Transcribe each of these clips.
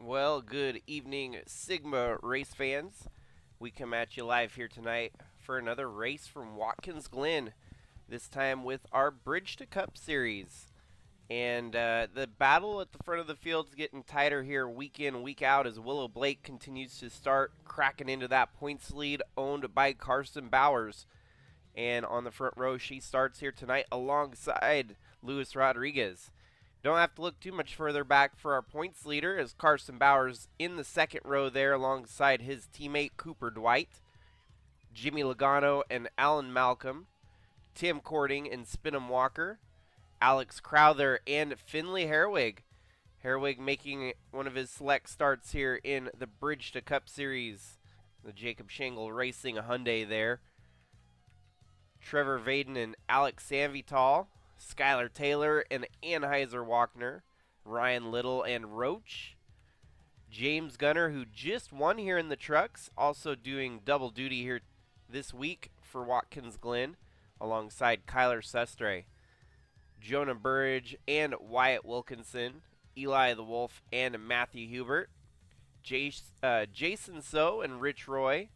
Well, good evening, Sigma race fans. We come at you live here tonight for another race from Watkins Glen, this time with our Bridge to Cup series. And the battle at the front of the field is getting tighter here week in, week out as Willow Blake continues to start cracking into that points lead owned by Carson Bowers. And on the front row, she starts here tonight alongside Luis Rodriguez. Don't have to look too much further back for our points leader as Carson Bowers in the second row there alongside his teammate Cooper Dwight, Jimmy Logano and Alan Malcolm, Tim Kourting and Spinham Walker, Alex Crowther and Finley Herwig. Herwig making one of his select starts here in the Bridge to Cup Series. The Jacob Shangle Racing Hyundai there. Trevor Vaden and Alex Sanvital, Skylar Taylor and Anheuser Wagner, Ryan Little and Roach, James Gunner, who just won here in the trucks, also doing double duty here this week for Watkins Glen, alongside Kyler Sestre, Jonah Burridge and Wyatt Wilkinson, Eli the Wolf and Matthew Hubert, Jason So and Rich Roy,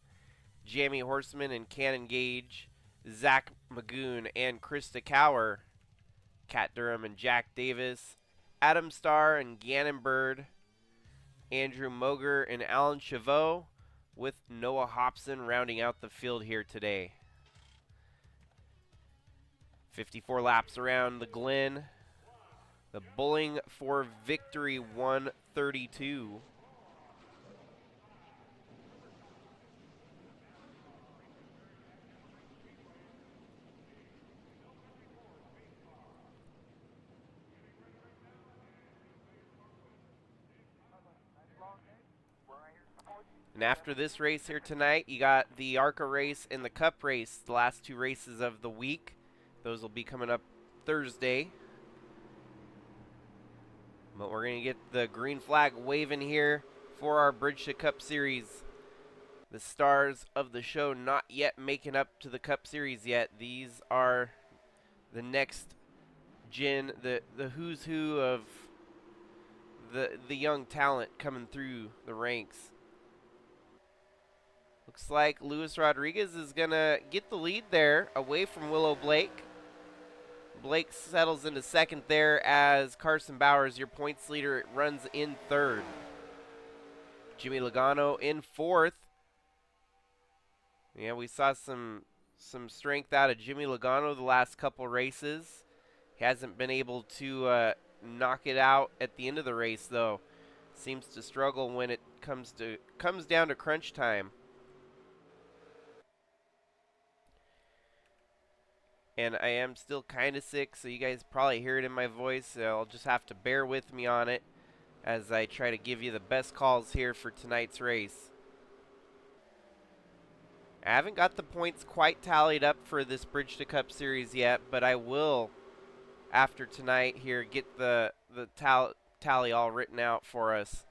Jamie Horseman and Cannon Gage, Zach Magoon and Krista Kaur, Kat Durham and Jack Davis, Adam Starr and Gannon Bird, Andrew Moger and Alan Chavot, with Noah Hobson rounding out the field here today. 54 laps around the Glen. The Bowling for Victory 132. And after this race here tonight, you got the ARCA race and the Cup race, the last two races of the week. Those will be coming up Thursday. But we're going to get the green flag waving here for our Bridge to Cup Series. The stars of the show not yet making up to the Cup Series yet. These are the next gen, the who's who of the young talent coming through the ranks. Looks like Luis Rodriguez is going to get the lead there away from Willow Blake. Blake settles into second there as Carson Bowers, your points leader, runs in third. Jimmy Logano in fourth. Yeah, we saw some strength out of Jimmy Logano the last couple races. He hasn't been able to knock it out at the end of the race, though. Seems to struggle when it comes down to crunch time. And I am still kind of sick, so you guys probably hear it in my voice. So I'll just have to bear with me on it as I try to give you the best calls here for tonight's race. I haven't got the points quite tallied up for this Bridge to Cup Series yet, but I will, after tonight here, get the tally all written out for us.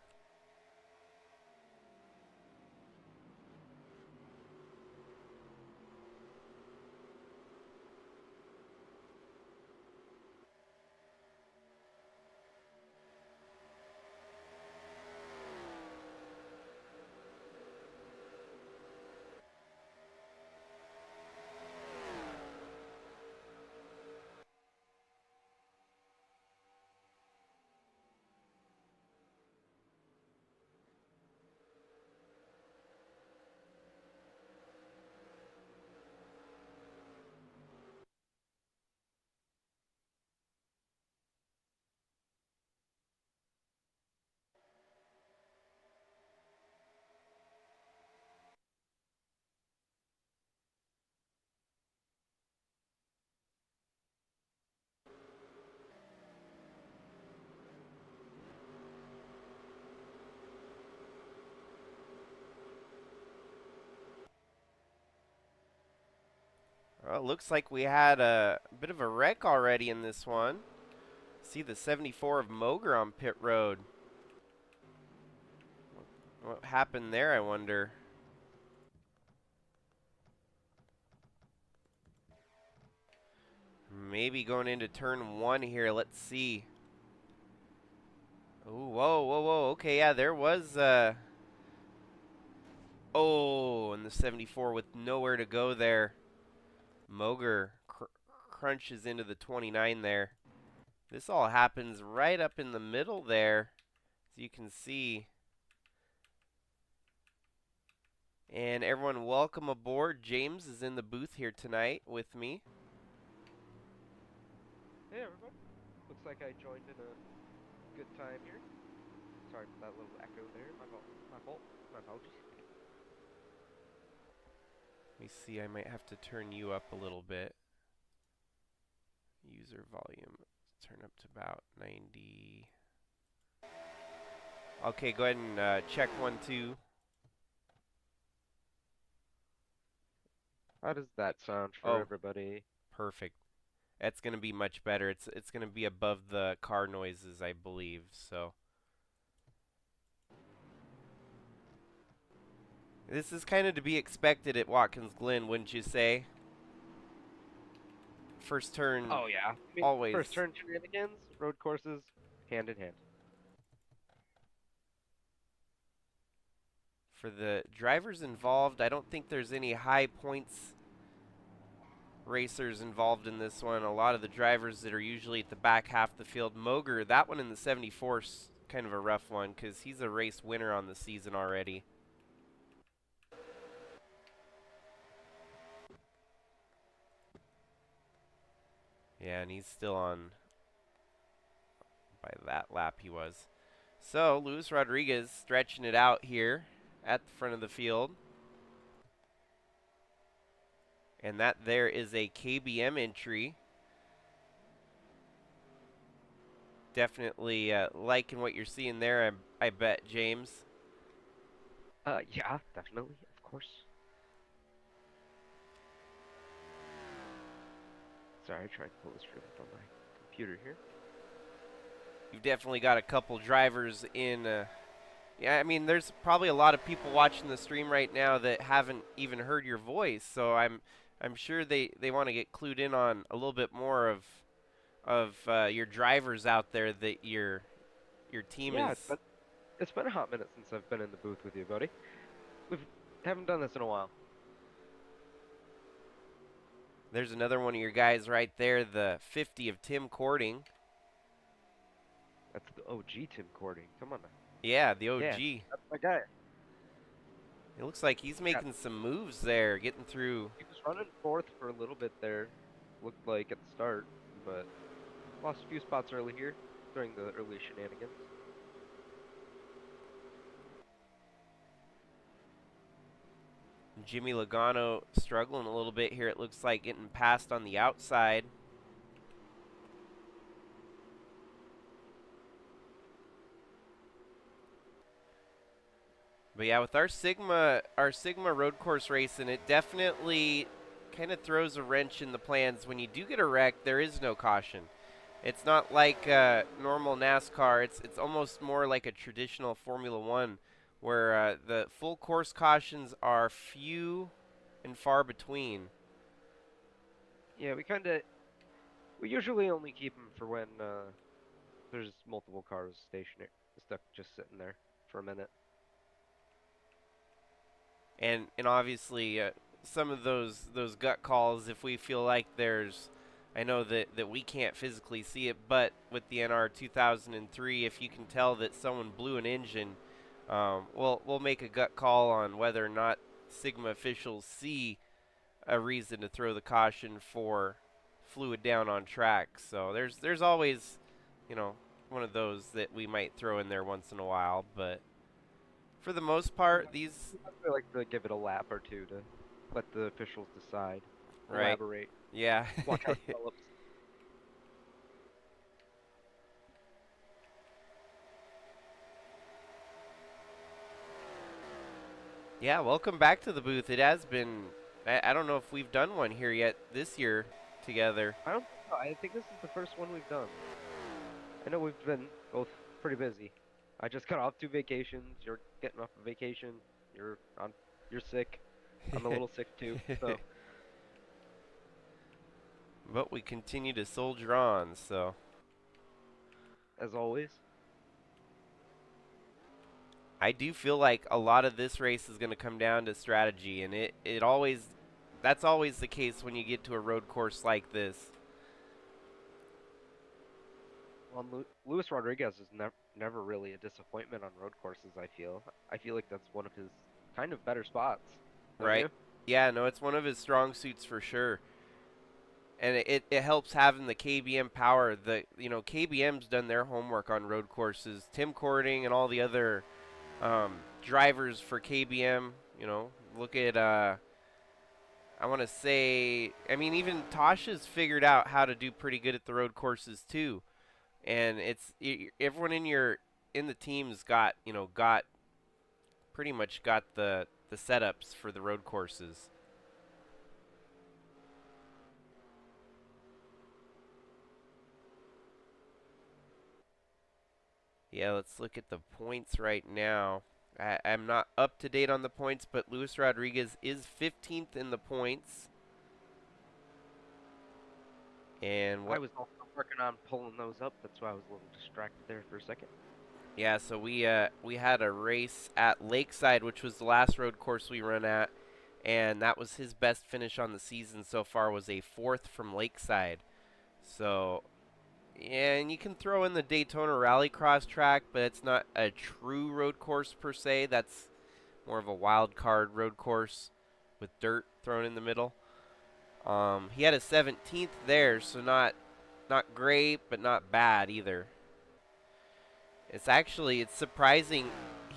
Well, it looks like we had a bit of a wreck already in this one. See the 74 of Moger on pit road. What happened there, I wonder? Maybe going into turn one here. Let's see. Oh, Whoa, whoa, whoa. Okay, yeah, there was, oh, and the 74 with nowhere to go there. Moger crunches into the 29 there. This all happens right up in the middle there, as you can see. And everyone, welcome aboard. James is in the booth here tonight with me. Hey everybody. Looks like I joined in a good time here. Sorry for that little echo there. My fault. My fault. My apologies. Let me see, I might have to turn you up a little bit. User volume, turn up to about 90. Okay, go ahead and check 1, 2. How does that sound for Oh, everybody? perfect. That's going to be much better. It's going to be above the car noises, I believe. So this is kind of to be expected at Watkins Glen, wouldn't you say? First turn. Oh yeah. I mean, Always. first turn shenanigans, road courses, hand in hand. For the drivers involved, I don't think there's any high points racers involved in this one. A lot of the drivers that are usually at the back half of the field. Moger, that one in the 74 is kind of a rough one because he's a race winner on the season already. Yeah, and he's still on by that lap he was. So, Luis Rodriguez stretching it out here at the front of the field. And that there is a KBM entry. Definitely liking what you're seeing there, I bet, James. Yeah, definitely, of course. Sorry, I tried to pull this straight up on my computer here. You've definitely got a couple drivers in. Yeah, I mean, there's probably a lot of people watching the stream right now that haven't even heard your voice. So I'm sure they want to get clued in on a little bit more of your drivers out there that your team Yeah, is. it's been a hot minute since I've been in the booth with you, buddy. We haven't done this in a while. There's another one of your guys right there, the 50 of Tim Kourting. That's the OG Tim Kourting. Come on now. Yeah, the OG. Yeah, that's my guy. It looks like he's making some moves there, getting through. He was running fourth for a little bit there, looked like at the start, but lost a few spots early here during the early shenanigans. Jimmy Logano struggling a little bit here. It looks like getting passed on the outside. But yeah, with our Sigma road course racing, it definitely kind of throws a wrench in the plans. When you do get a wreck, there is no caution. It's not like normal NASCAR. It's almost more like a traditional Formula One, where the full course cautions are few and far between. Yeah, we usually only keep them for when there's multiple cars stationary, stuck just sitting there for a minute. And obviously some of those gut calls, if we feel like there's, I know that we can't physically see it, but with the NR2003, if you can tell that someone blew an engine, we'll make a gut call on whether or not Sigma officials see a reason to throw the caution for fluid down on track. So there's always, one of those that we might throw in there once in a while, but for the most part, these... I like to give it a lap or two to let the officials decide, right. elaborate. Yeah. Watch how it develops. Yeah, welcome back to the booth. It has been, I don't know if we've done one here yet this year together. I don't know. I think this is the first one we've done. I know we've been both pretty busy. I just got off 2 vacations. You're getting off a vacation. You're sick. I'm a little sick too. So. But we continue to soldier on. So. As always. I do feel like a lot of this race is going to come down to strategy, and it always that's always the case when you get to a road course like this. Well, Luis Rodriguez is never really a disappointment on road courses. I feel like that's one of his kind of better spots, don't Right? you? Yeah, no, it's one of his strong suits for sure. And it helps having the KBM power. KBM's done their homework on road courses. Tim Kourting and all the other drivers for KBM. Look at I want to say, I mean, even Tasha's figured out how to do pretty good at the road courses too. And everyone in the team's got pretty much got the setups for the road courses. Yeah, let's look at the points right now. I'm not up to date on the points, but Luis Rodriguez is 15th in the points. And I was also working on pulling those up. That's why I was a little distracted there for a second. Yeah, so we had a race at Lakeside, which was the last road course we run at, and that was his best finish on the season so far, was a 4th from Lakeside. So, yeah, and you can throw in the Daytona Rallycross track, but it's not a true road course per se. That's more of a wild card road course with dirt thrown in the middle. He had a 17th there, so not great, but not bad either. It's surprising.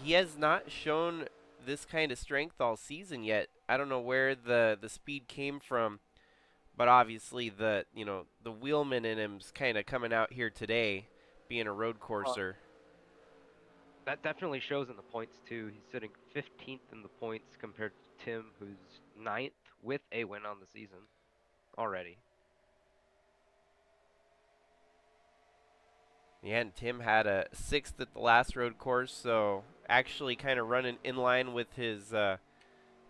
He has not shown this kind of strength all season yet. I don't know where the speed came from, but obviously the wheelman in him's kind of coming out here today, being a road courser. That definitely shows in the points too. He's sitting 15th in the points compared to Tim, who's 9th with a win on the season already. Yeah, and Tim had a 6th at the last road course, so actually kind of running in line with his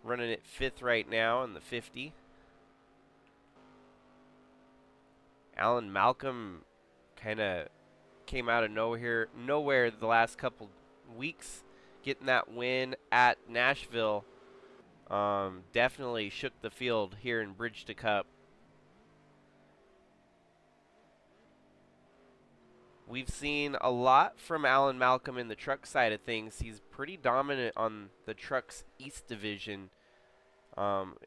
running at 5th right now in the 50. Alan Malcolm kind of came out of nowhere the last couple weeks, getting that win at Nashville. Definitely shook the field here in Bridge to Cup. We've seen a lot from Alan Malcolm in the truck side of things. He's pretty dominant on the trucks East Division.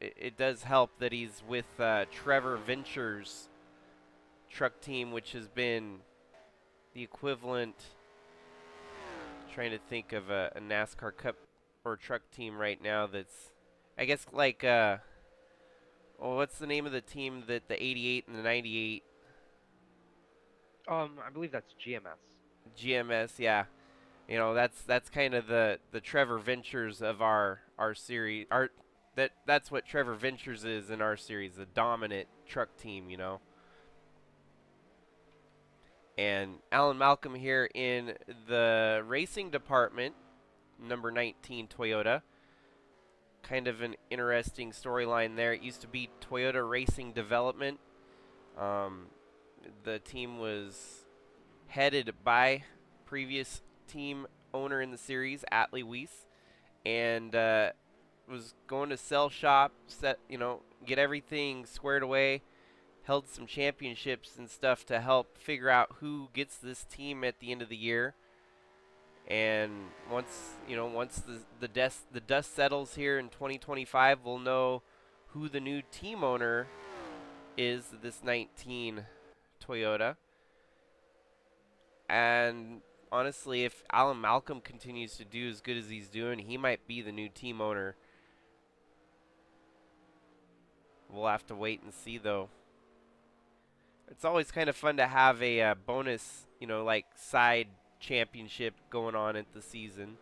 It does help that he's with Trevor Ventures' truck team, which has been the equivalent. Trying to think of a NASCAR Cup or truck team right now that's, I guess, like, what's the name of the team that the 88 and the 98? I believe that's GMS. GMS, yeah. That's kind of the Trevor Ventures of our series. That's what Trevor Ventures is in our series, the dominant truck team. And Alan Malcolm here in the racing department, number 19 Toyota. Kind of an interesting storyline there. It used to be Toyota Racing Development. The team was headed by previous team owner in the series, Atlee Weiss, and was going to sell shop, get everything squared away, held some championships and stuff to help figure out who gets this team at the end of the year. And once the dust settles here in 2025, we'll know who the new team owner is of this 19 Toyota. And honestly, if Alan Malcolm continues to do as good as he's doing, he might be the new team owner. We'll have to wait and see, though. It's always kind of fun to have a bonus, like side championship going on at the season.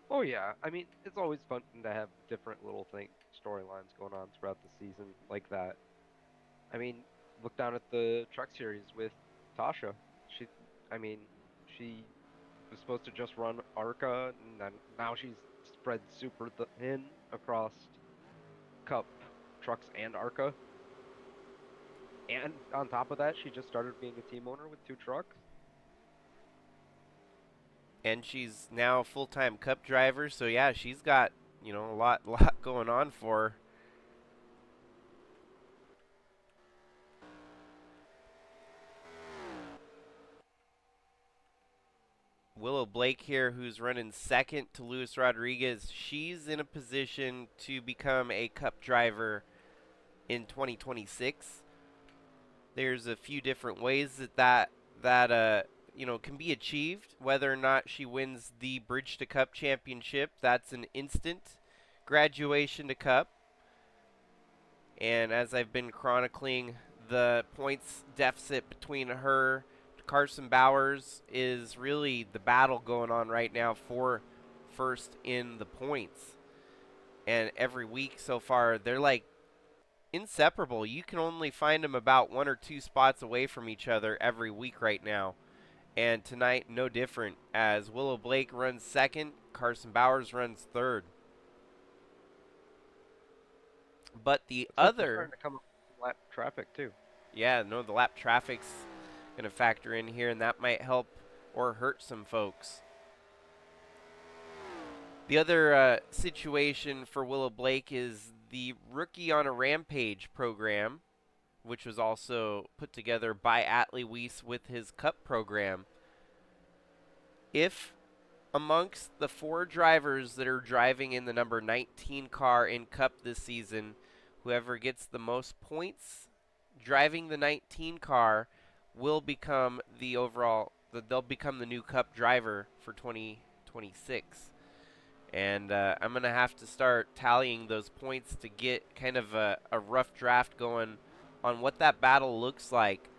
Oh yeah, I mean it's always fun to have different little storylines going on throughout the season like that. I mean, look down at the truck series with Tasha. I mean, she was supposed to just run ARCA, and then now she's spread super thin across Cup, trucks, and ARCA. And on top of that, she just started being a team owner with 2 trucks. and she's now a full-time Cup driver. So yeah, she's got, you know, a lot going on for her. Willow Blake here, who's running second to Luis Rodriguez, she's in a position to become a Cup driver in 2026. There's a few different ways that you know, can be achieved. Whether or not she wins the Bridge to Cup championship, that's an instant graduation to Cup. And as I've been chronicling, the points deficit between her Carson Bowers is really the battle going on right now for first in the points. And every week so far, they're like inseparable. You can only find them about 1 or 2 spots away from each other every week right now. And tonight, no different, as Willow Blake runs second, Carson Bowers runs third. But the other... Starting to come up with lap traffic, too. Yeah, no, the lap traffic's going to factor in here, and that might help or hurt some folks. The other situation for Willow Blake is the Rookie on a Rampage program, which was also put together by Atlee Weiss with his Cup program. If amongst the 4 drivers that are driving in the number 19 car in Cup this season, whoever gets the most points driving the 19 car will become the overall, they'll become the new Cup driver for 2026. And I'm going to have to start tallying those points to get kind of a rough draft going on what that battle looks like.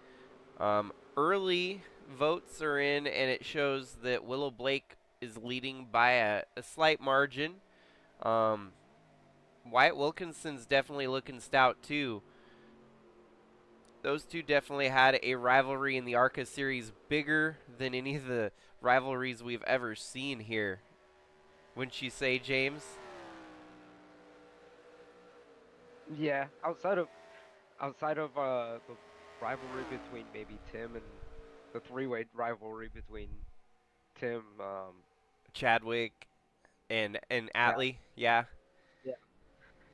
Early votes are in, and it shows that Willow Blake is leading by a slight margin. Wyatt Wilkinson's definitely looking stout too. Those two definitely had a rivalry in the ARCA series bigger than any of the rivalries we've ever seen here. Wouldn't you say, James? Yeah, outside of the rivalry between maybe Tim and the 3-way rivalry between Tim, Chadwick, and Atlee, yeah. Yeah.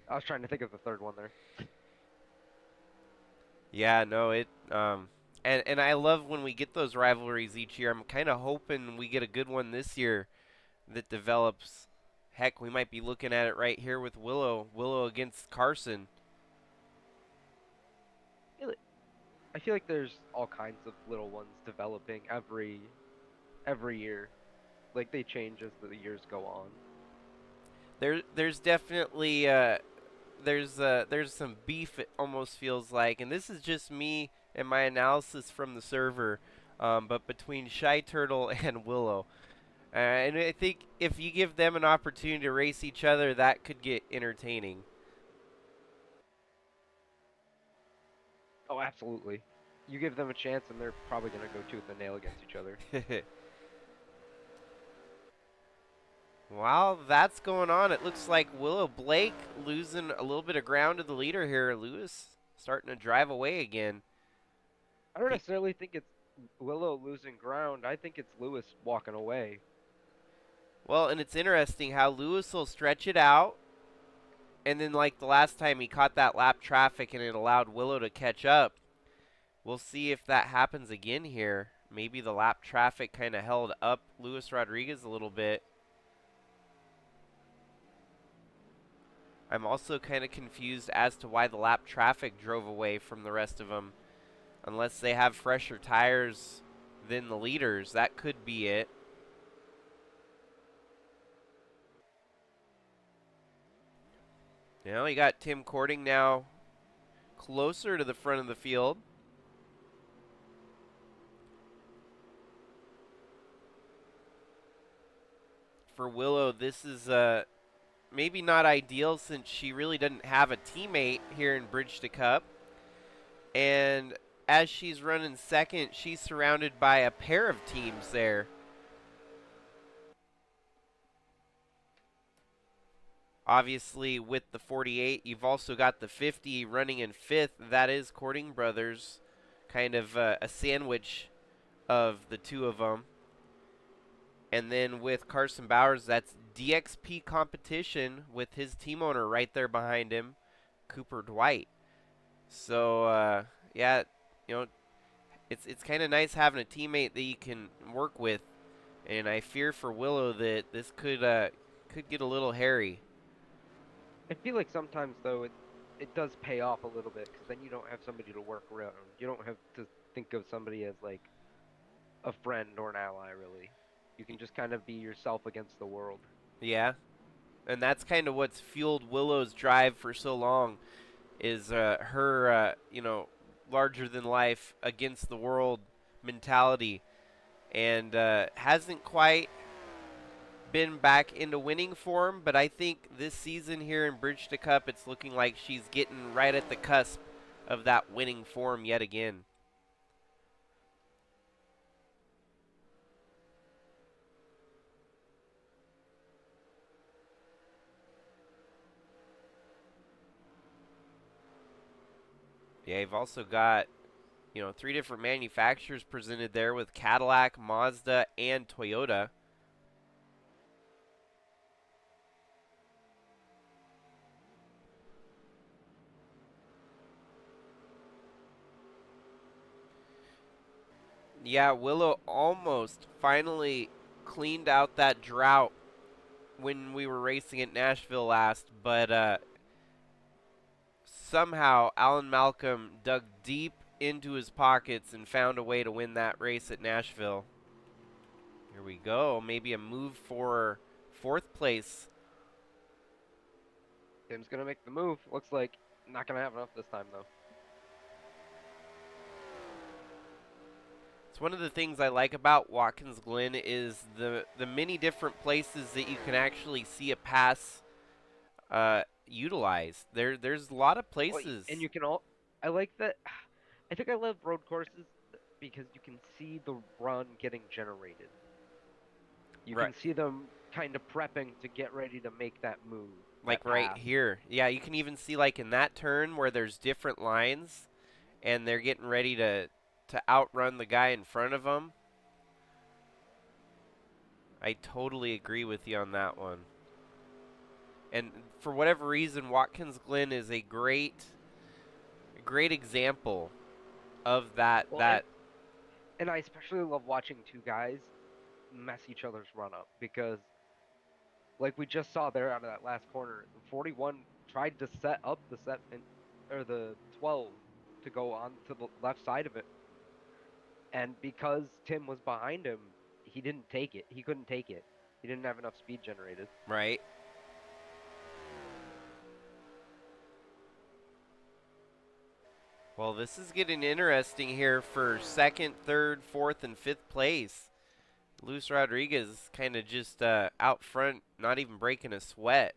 I was trying to think of the third one there. Yeah, no, and I love when we get those rivalries each year. I'm kind of hoping we get a good one this year that develops. Heck, we might be looking at it right here with Willow against Carson. I feel like there's all kinds of little ones developing every year. Like, they change as the years go on. There's definitely there's some beef, it almost feels like, and this is just me and my analysis from the server, but between Shy Turtle and Willow. And I think if you give them an opportunity to race each other, that could get entertaining. Oh, absolutely. You give them a chance, and they're probably going to go tooth and nail against each other. While that's going on, it looks like Willow Blake losing a little bit of ground to the leader here. Lewis starting to drive away again. I don't necessarily think it's Willow losing ground. I think it's Lewis walking away. Well, and it's interesting how Lewis will stretch it out, and then like the last time he caught that lap traffic and it allowed Willow to catch up. We'll see if that happens again here. Maybe the lap traffic kind of held up Luis Rodriguez a little bit. I'm also kind of confused as to why the lap traffic drove away from the rest of them. Unless they have fresher tires than the leaders, that could be it. Now you got Tim Kourting now closer to the front of the field. For Willow, this is maybe not ideal since she really doesn't have a teammate here in Bridge to Cup. And as she's running second, she's surrounded by a pair of teams there. Obviously, with the 48, you've also got the 50 running in fifth. That is Kourting brothers, kind of a sandwich of the two of them. And then with Carson Bowers, that's DXP competition with his team owner right there behind him, Cooper Dwight. So, yeah, you know, it's kind of nice having a teammate that you can work with. And I fear for Willow that this could get a little hairy. I feel like sometimes though it does pay off a little bit because then you don't have somebody to work around. You don't have to think of somebody as like a friend or an ally really. You can just kind of be yourself against the world. Yeah, and that's kind of what's fueled Willow's drive for so long, is her larger than life against the world mentality, and hasn't quite been back into winning form, but I think this season here in Bridge to Cup, it's looking like she's getting right at the cusp of that winning form yet again. Yeah, you've also got, 3 different manufacturers presented there with Cadillac, Mazda, and Toyota. Yeah, Willow almost finally cleaned out that drought when we were racing at Nashville last, but somehow Alan Malcolm dug deep into his pockets and found a way to win that race at Nashville. Here we go. Maybe a move for 4th place. Tim's gonna make the move. Looks like not gonna have enough this time though. It's one of the things I like about Watkins Glen is the many different places that you can actually see a pass utilized. There's a lot of places. And you can all. I like that. I think I love road courses because you can see the run getting generated. You Right. can see them kind of prepping to get ready to make that move. Like that right pass. here. Yeah, you can even see like in that turn where there's different lines and they're getting ready to outrun the guy in front of them. I totally agree with you on that one. And for whatever reason, Watkins Glen is a great example of that. And I especially love watching two guys mess each other's run up because, like we just saw there out of that last corner, 41 tried to set up the 12 to go on to the left side of it, and because Tim was behind him, he didn't take it. He couldn't take it. He didn't have enough speed generated. Right. Well, this is getting interesting here for 2nd, 3rd, 4th, and 5th place. Luis Rodriguez kind of just out front, not even breaking a sweat.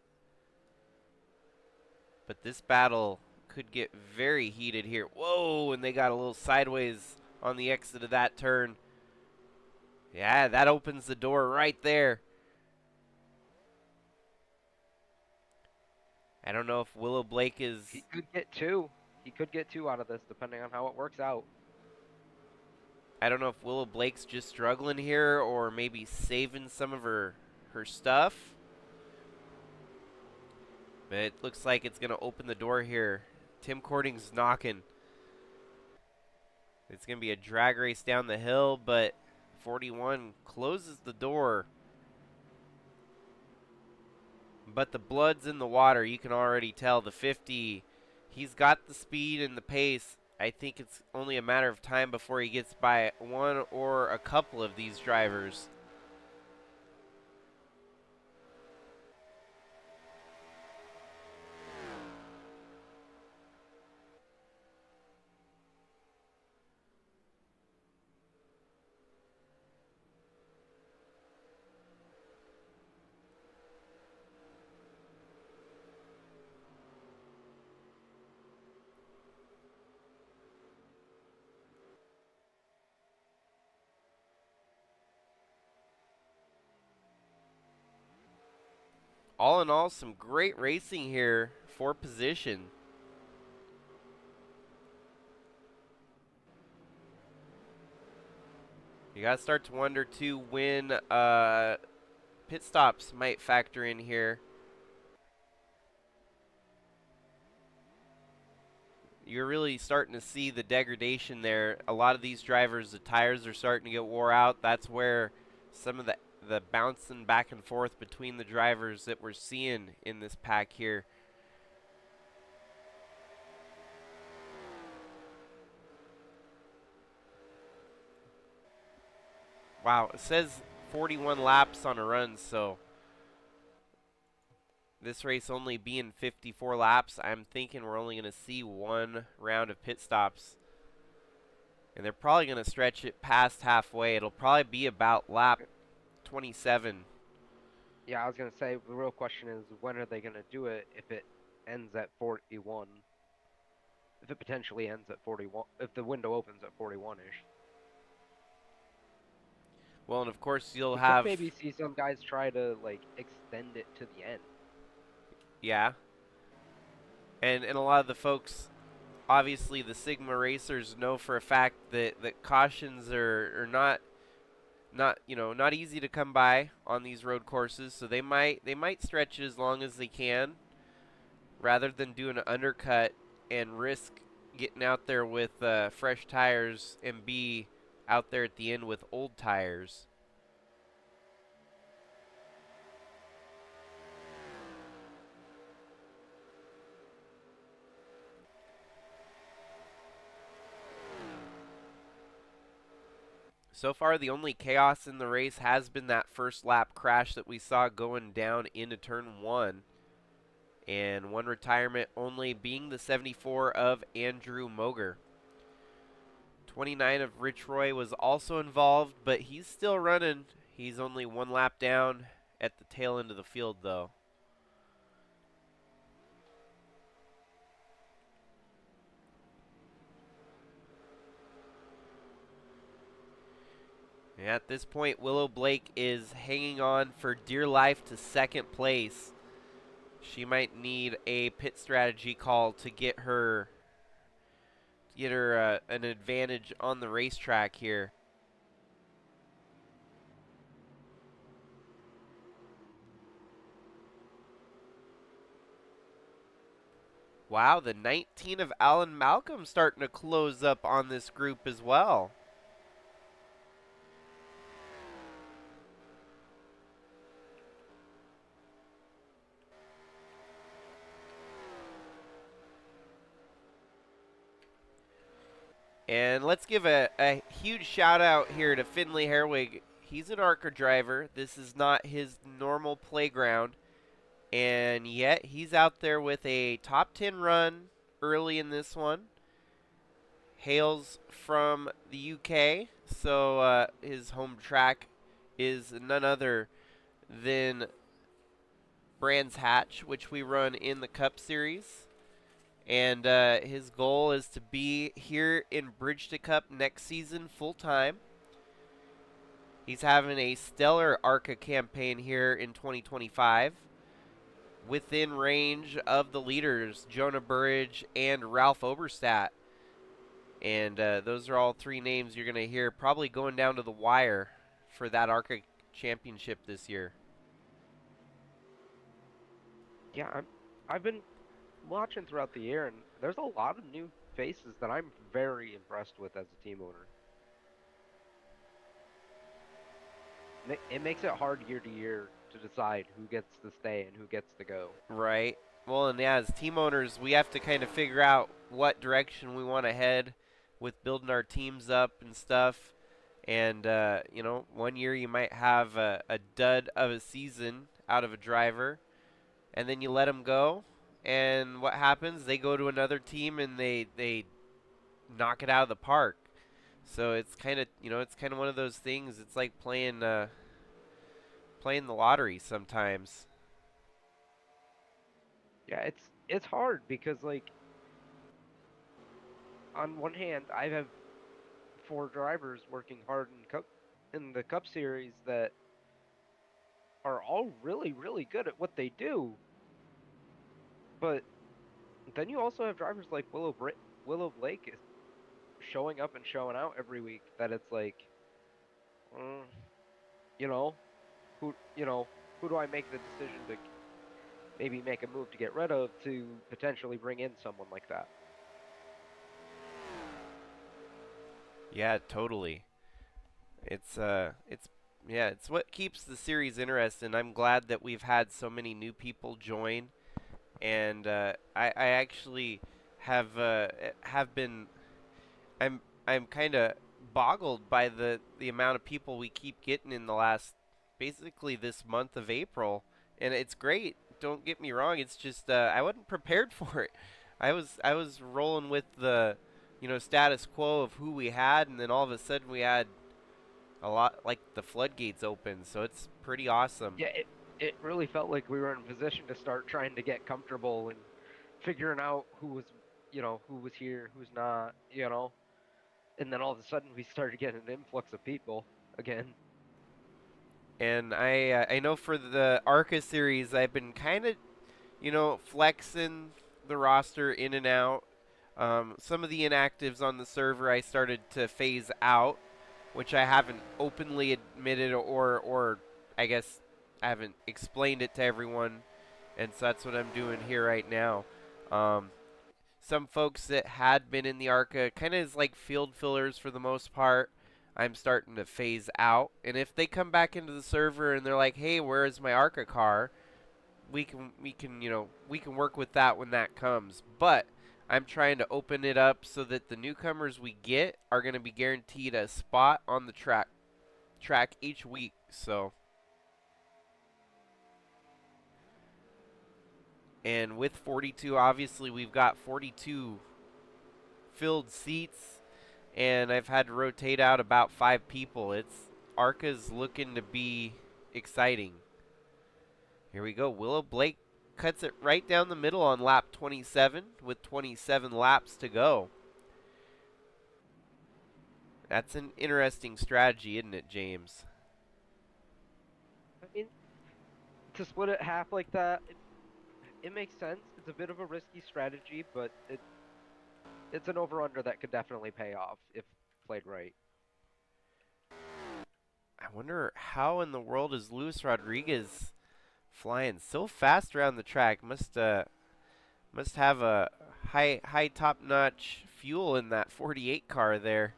But this battle could get very heated here. Whoa, and they got a little sideways on the exit of that turn. Yeah, that opens the door right there. I don't know if Willow Blake is... He could get two. He could get two out of this, depending on how it works out. I don't know if Willow Blake's just struggling here or maybe saving some of her stuff. But it looks like it's going to open the door here. Tim Kourting's knocking. It's going to be a drag race down the hill, but 41 closes the door. But the blood's in the water. You can already tell the 50, he's got the speed and the pace. I think it's only a matter of time before he gets by one or a couple of these drivers. All in all, some great racing here for position. You got to start to wonder, too, when pit stops might factor in here. You're really starting to see the degradation there. A lot of these drivers, the tires are starting to get wore out. That's where some of the bouncing back and forth between the drivers that we're seeing in this pack here. Wow, it says 41 laps on a run, so this race only being 54 laps, I'm thinking we're only going to see one round of pit stops. And they're probably going to stretch it past halfway. It'll probably be about lap 27. Yeah, I was gonna say the real question is when are they gonna do it if it ends at 41? If it potentially ends at 41, if the window opens at 41-ish. Well, and of course you'll We have could maybe see some guys try to like extend it to the end. Yeah. And a lot of the folks, obviously the Sigma racers know for a fact that cautions are not easy to come by on these road courses, so they might stretch it as long as they can rather than do an undercut and risk getting out there with fresh tires and be out there at the end with old tires. So far, the only chaos in the race has been that first lap crash that we saw going down into turn 1. And one retirement only being the 74 of Andrew Moger. 29 of Rich Roy was also involved, but he's still running. He's only one lap down at the tail end of the field, though. At this point, Willow Blake is hanging on for dear life to second place. She might need a pit strategy call to get her an advantage on the racetrack here. Wow, the 19 of Alan Malcolm starting to close up on this group as well. And let's give a huge shout out here to Finley Herwig. He's an ARCA driver. This is not his normal playground. And yet he's out there with a top 10 run early in this one. Hails from the UK, so his home track is none other than Brands Hatch, which we run in the Cup Series. And his goal is to be here in Bridge to Cup next season full time. He's having a stellar ARCA campaign here in 2025. Within range of the leaders, Jonah Burridge and Ralph Oberstadt. And those are all three names you're going to hear probably going down to the wire for that ARCA championship this year. Yeah, I've been watching throughout the year, and there's a lot of new faces that I'm very impressed with as a team owner. It makes it hard year to year to decide who gets to stay and who gets to go. Right. Well, and yeah, as team owners, we have to kind of figure out what direction we want to head with building our teams up and stuff. And, one year you might have a dud of a season out of a driver, and then you let them go. And what happens? They go to another team and they knock it out of the park. So it's kind of one of those things. It's like playing the lottery sometimes. Yeah, it's hard because like on one hand, I have 4 drivers working hard in the Cup Series that are all really really good at what they do. But then you also have drivers like Willow Blake is showing up and showing out every week that it's like mm, you know, who do I make the decision to maybe make a move to get rid of to potentially bring in someone like that? Yeah, totally. It's yeah, it's what keeps the series interesting. I'm glad that we've had so many new people join, and I actually have been I'm kind of boggled by the amount of people we keep getting in the last basically this month of April, and it's great. Don't get me wrong. It's just I wasn't prepared for it. I was rolling with the status quo of who we had, and then all of a sudden we had a lot like the floodgates open. So it's pretty awesome. Yeah, it really felt like we were in a position to start trying to get comfortable and figuring out who was here, who's not, and then all of a sudden we started getting an influx of people again. And I know for the ARCA series, I've been kind of flexing the roster in and out. Some of the inactives on the server I started to phase out, which I haven't openly admitted or I guess I haven't explained it to everyone, and so that's what I'm doing here right now. Some folks that had been in the ARCA kind of is like field fillers for the most part. I'm starting to phase out, and if they come back into the server and they're like, "Hey, where is my ARCA car?" we can work with that when that comes. But I'm trying to open it up so that the newcomers we get are going to be guaranteed a spot on the track each week. So, and with 42, obviously we've got 42 filled seats, and I've had to rotate out about 5 people. ARCA's looking to be exciting. Here we go. Willow Blake cuts it right down the middle on lap 27 with 27 laps to go. That's an interesting strategy, isn't it, James? I mean, to split it half like that, it makes sense. It's a bit of a risky strategy, but it's an over-under that could definitely pay off if played right. I wonder how in the world is Luis Rodriguez flying so fast around the track. Must have a high top-notch fuel in that 48 car there.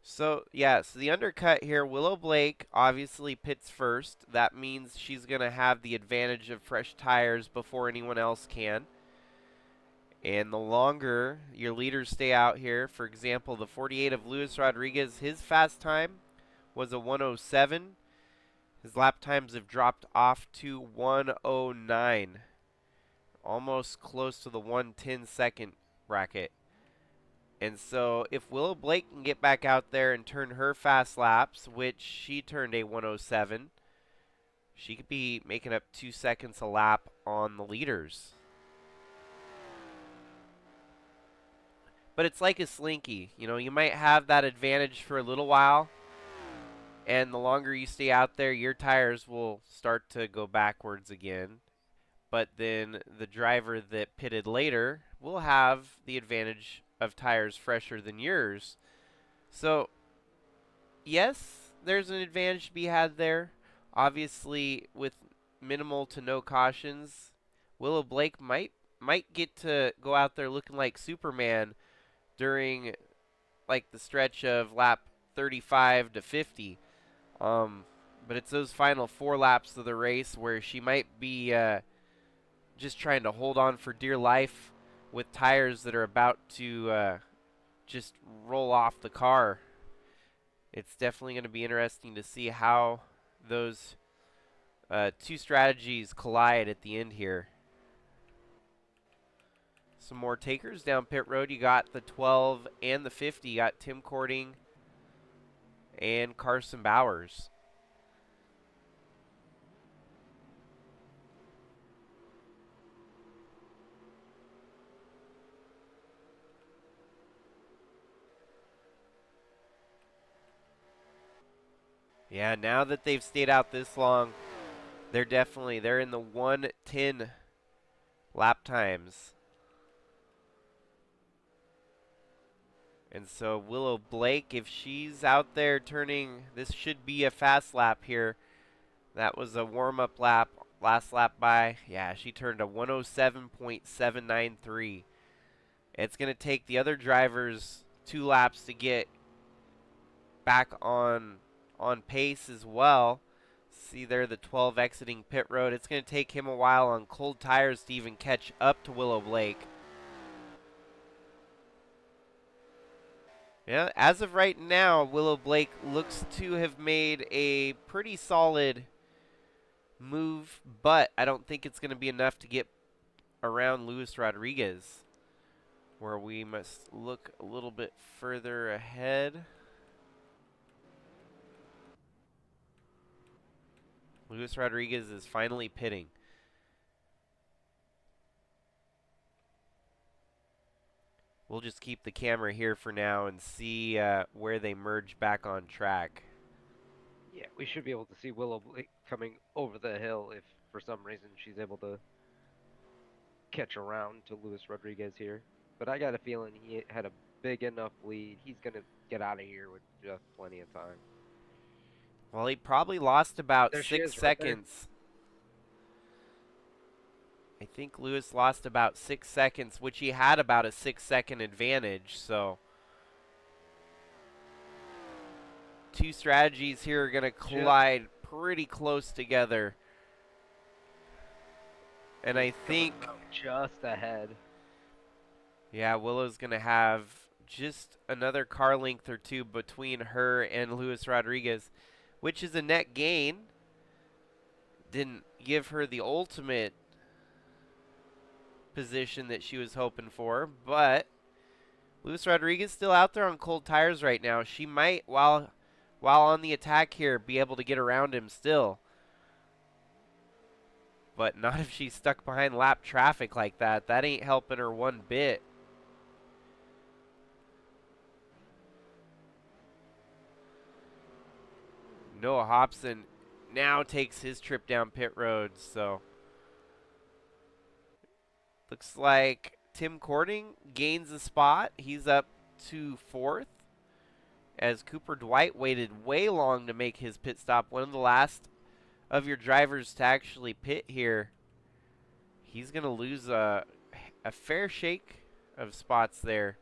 So yeah, so the undercut here, Willow Blake obviously pits first. That means she's gonna have the advantage of fresh tires before anyone else can. And the longer your leaders stay out here, for example, the 48 of Luis Rodriguez, his fast time was a 107. His lap times have dropped off to 109. Almost close to the 110 second bracket. And so if Willow Blake can get back out there and turn her fast laps, which she turned a 107, she could be making up 2 seconds a lap on the leaders. But it's like a slinky. You might have that advantage for a little while, and the longer you stay out there, your tires will start to go backwards again. But then the driver that pitted later will have the advantage of tires fresher than yours. So, yes, there's an advantage to be had there. Obviously, with minimal to no cautions, Willow Blake might get to go out there looking like Superman during like the stretch of lap 35 to 50. But it's those final 4 laps of the race where she might be just trying to hold on for dear life with tires that are about to just roll off the car. It's definitely going to be interesting to see how those 2 strategies collide at the end here. Some more takers down pit road. You got the 12 and the 50. You got Tim Kourting and Carson Bowers. Yeah, now that they've stayed out this long, they're in the 110 lap times. And so Willow Blake, if she's out there turning, this should be a fast lap here. That was a warm-up lap, last lap by. Yeah, she turned a 107.793. It's going to take the other drivers 2 laps to get back on pace as well. See there, the 12 exiting pit road. It's going to take him a while on cold tires to even catch up to Willow Blake. Yeah, as of right now, Willow Blake looks to have made a pretty solid move, but I don't think it's going to be enough to get around Luis Rodriguez, where we must look a little bit further ahead. Luis Rodriguez is finally pitting. We'll just keep the camera here for now and see where they merge back on track. Yeah, we should be able to see Willow Blake coming over the hill if for some reason she's able to catch around to Luis Rodriguez here. But I got a feeling he had a big enough lead. He's going to get out of here with just plenty of time. Well, he probably lost about There she 6 is, right there. seconds. I think Lewis lost about 6 seconds, which he had about a 6-second advantage. So 2 strategies here are going to collide pretty close together. And I think just ahead. Yeah, Willow's going to have just another car length or 2 between her and Luis Rodriguez, which is a net gain. Didn't give her the ultimate position that she was hoping for, but Luis Rodriguez still out there on cold tires right now. She might, while on the attack here, be able to get around him still. But not if she's stuck behind lap traffic like that. That ain't helping her one bit. Noah Hobson now takes his trip down pit road, so looks like Tim Kourting gains a spot. He's up to 4th as Cooper Dwight waited way long to make his pit stop. One of the last of your drivers to actually pit here. He's going to lose a fair shake of spots there.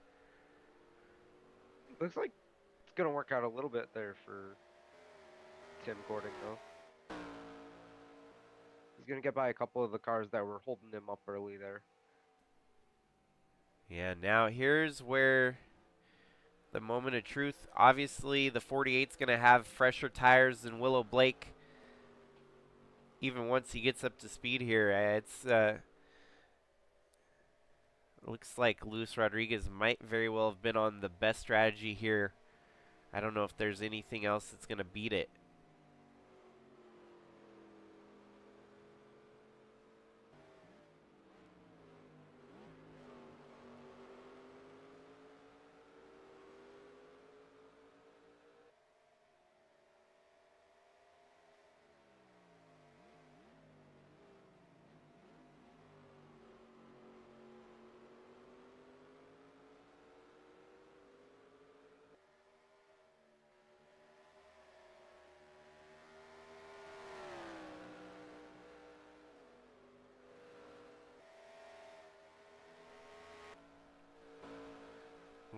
Looks like it's going to work out a little bit there for Tim Kourting, though. He's going to get by a couple of the cars that were holding him up early there. Yeah, now here's where the moment of truth. Obviously, the 48's going to have fresher tires than Willow Blake. Even once he gets up to speed here, it's looks like Luis Rodriguez might very well have been on the best strategy here. I don't know if there's anything else that's going to beat it.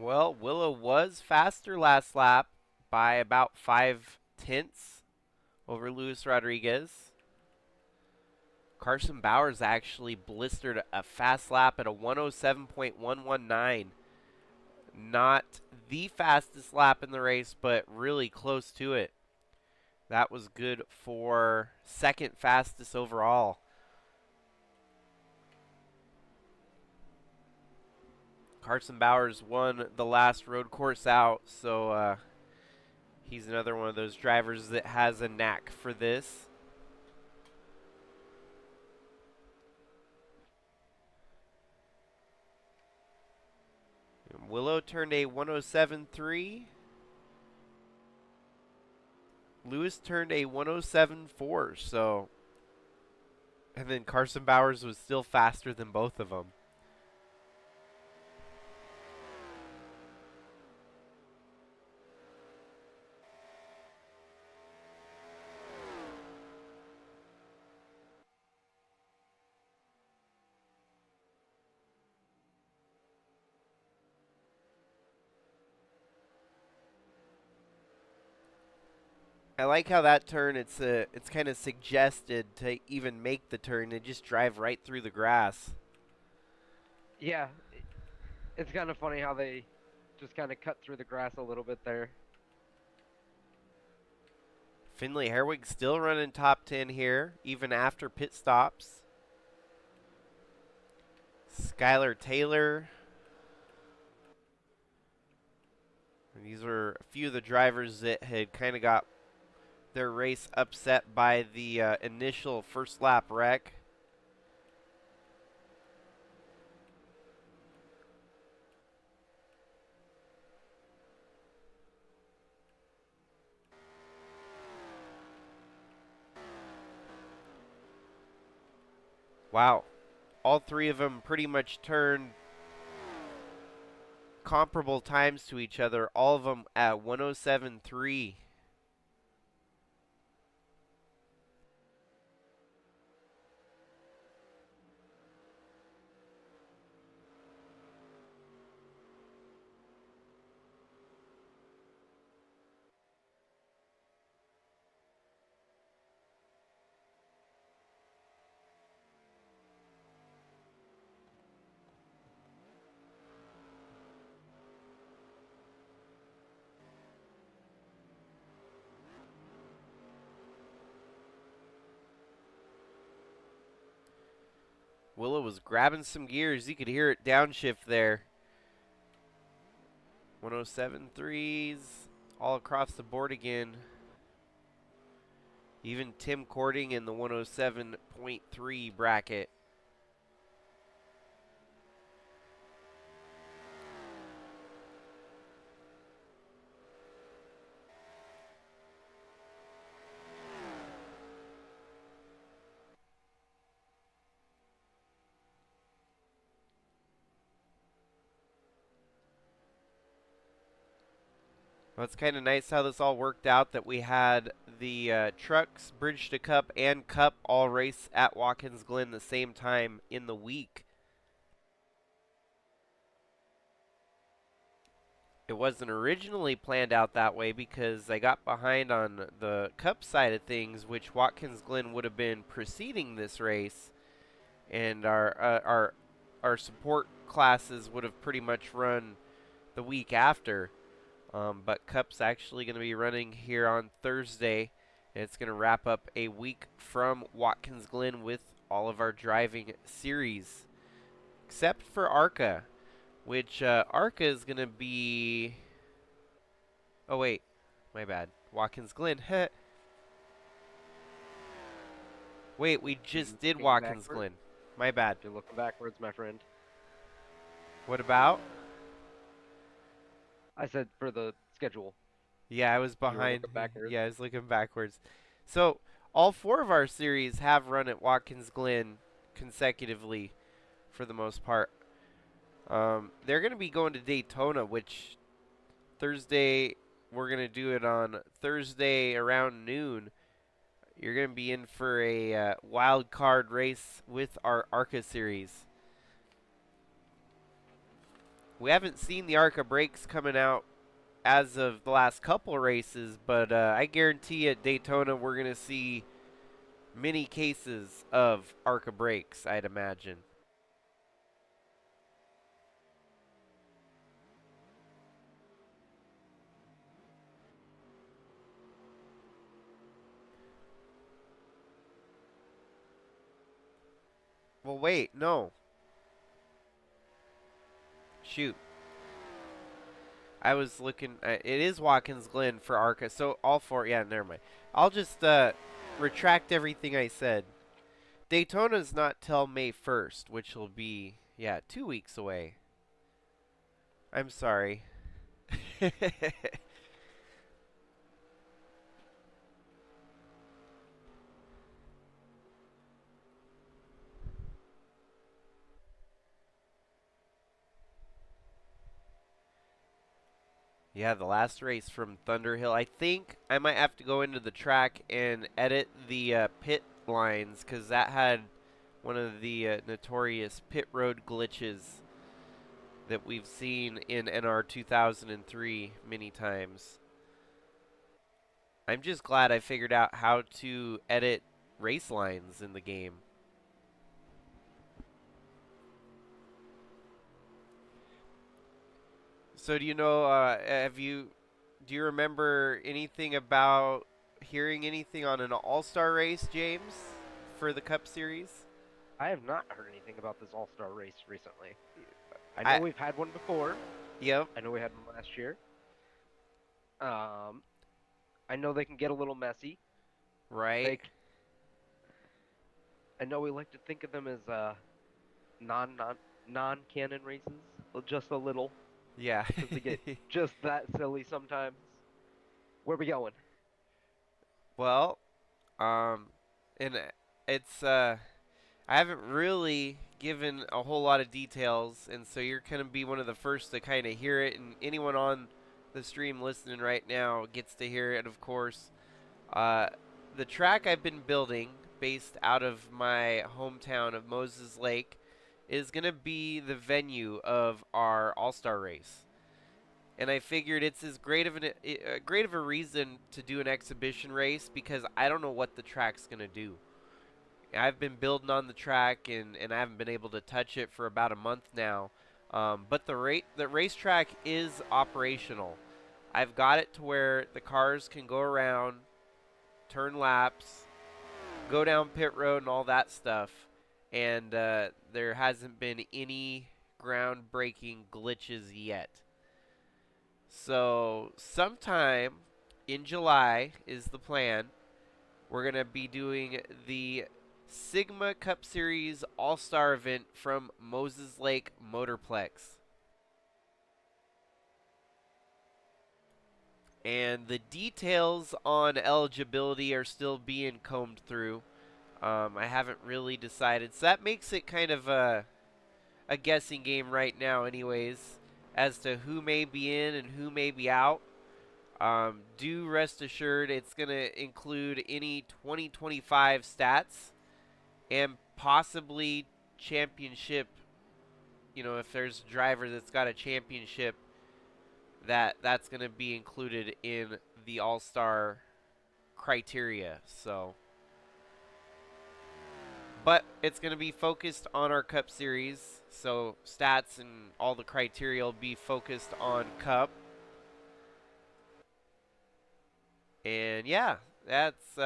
Well, Willow was faster last lap by about 5/10 over Luis Rodriguez. Carson Bowers actually blistered a fast lap at a 107.119. Not the fastest lap in the race, but really close to it. That was good for 2nd fastest overall. Carson Bowers won the last road course out, so he's another one of those drivers that has a knack for this. Willow turned a 107.3. Lewis turned a 107.4, so. And then Carson Bowers was still faster than both of them. I like how that turn, it's kind of suggested to even make the turn and just drive right through the grass. Yeah, it's kind of funny how they just kind of cut through the grass a little bit there. Finley Herwig still running top 10 here, even after pit stops. Skylar Taylor. And these were a few of the drivers that had kind of got their race upset by the initial first lap wreck. Wow. All three of them pretty much turned comparable times to each other, all of them at 107.3. Willow was grabbing some gears. You could hear it downshift there. 107.3s all across the board again. Even Tim Kourting in the 107.3 bracket. Well, it's kind of nice how this all worked out, that we had the trucks, Bridge to Cup, and Cup all race at Watkins Glen the same time in the week. It wasn't originally planned out that way because I got behind on the Cup side of things, which Watkins Glen would have been preceding this race, and our support classes would have pretty much run the week after. But Cup's actually going to be running here on Thursday, and it's going to wrap up a week from Watkins Glen with all of our driving series, except for ARCA, which ARCA is going to be... Oh, wait. My bad. Watkins Glen. Wait, we just did Watkins Glen. My bad. You're looking backwards, my friend. What about? I said for the schedule. Yeah, I was behind. Backwards. Yeah, I was looking backwards. So, all four of our series have run at Watkins Glen consecutively for the most part. They're going to be going to Daytona, which Thursday, we're going to do it on Thursday around noon. You're going to be in for a wild card race with our ARCA series. We haven't seen the ARCA brakes coming out as of the last couple races, but I guarantee at Daytona we're going to see many cases of ARCA brakes, I'd imagine. Well, wait, no. Shoot. I was looking, it is Watkins Glen for ARCA, so all four, yeah, never mind. I'll just retract everything I said. Daytona's not till May 1st, which will be, yeah, 2 weeks away. I'm sorry. Yeah, the last race from Thunderhill. I think I might have to go into the track and edit the pit lines, because that had one of the notorious pit road glitches that we've seen in NR2003 many times. I'm just glad I figured out how to edit race lines in the game. So do you remember anything about hearing anything on an all-star race, James, for the Cup Series? I have not heard anything about this All-Star race recently. I know I we've had one before. Yep, I know we had one last year. I know they can get a little messy. right. I know we like to think of them as non-canon races, just a little, Yeah. because they get just that silly sometimes. Where we going? Well, and it's I haven't really given a whole lot of details, and so you're going to be one of the first to kind of hear it, and anyone on the stream listening right now gets to hear it, of course. The track I've been building, based out of my hometown of Moses Lake, is going to be the venue of our All-Star race. And I figured it's as great of a reason to do an exhibition race because I don't know what the track's going to do. I've been building on the track and I haven't been able to touch it for about a month now. But the racetrack is operational. I've got it to where the cars can go around, turn laps, go down pit road and all that stuff. And there hasn't been any groundbreaking glitches yet. So sometime in July is the plan. We're going to be doing the Sigma Cup Series All-Star event from Moses Lake Motorplex. And the details on eligibility are still being combed through. I haven't really decided. So that makes it kind of a guessing game right now anyways, as to who may be in and who may be out. Do rest assured it's going to include any 2025 stats and possibly championship. You know, if there's a driver that's got a championship, that's going to be included in the All-Star criteria. So, but it's going to be focused on our Cup Series. So stats and all the criteria will be focused on Cup. And yeah, that's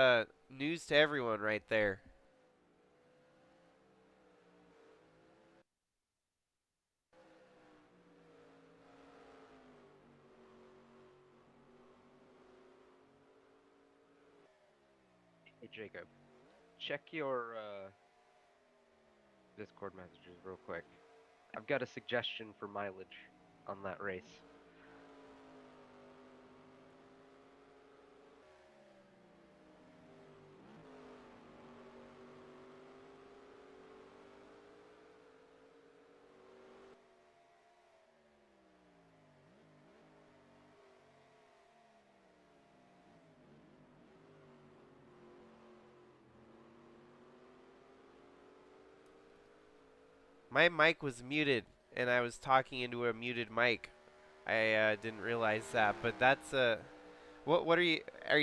news to everyone right there. Hey, Jacob, check your Discord messages real quick. I've got a suggestion for mileage on that race. My mic was muted, and I was talking into a muted mic. I didn't realize that, but that's what are you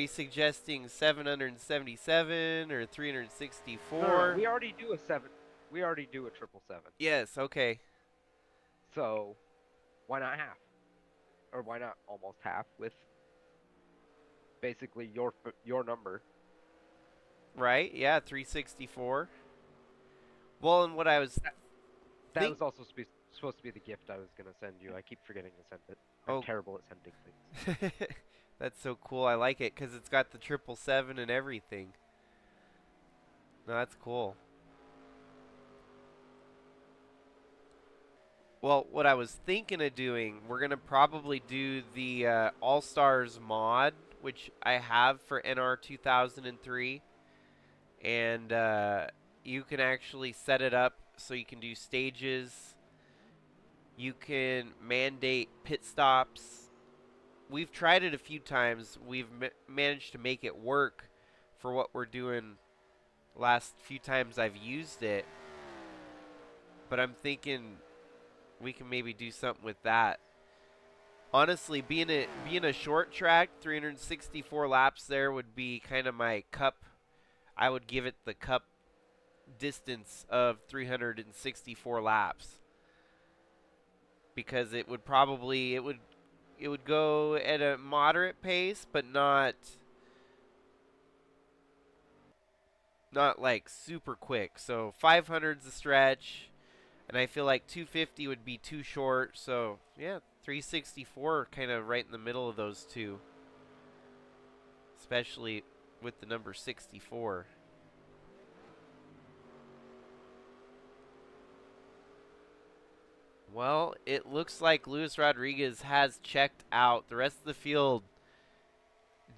suggesting 777 or 364? No, we already do a 777. Yes, okay. So, why not half? Or why not almost half with basically your number? Right? Yeah, 364. Well, and what I was That was also supposed to be the gift I was gonna send you. I keep forgetting to send it. I'm terrible at sending things. That's so cool. I like it because it's got the 777 and everything. No, that's cool. Well, what I was thinking of doing, we're going to probably do the All-Stars mod, which I have for NR2003. And you can actually set it up so you can do stages. You can mandate pit stops. We've tried it a few times. We've managed to make it work for what we're doing last few times I've used it. But I'm thinking we can maybe do something with that. honestly, being a short track, 364 laps there would be kind of my cup. I would give it the cup distance of 364 laps because it would go at a moderate pace, but not like super quick. So 500's a stretch, and I feel like 250 would be too short. So yeah, 364 kind of right in the middle of those two, especially with the number 64. Well, it looks like Luis Rodriguez has checked out. The rest of the field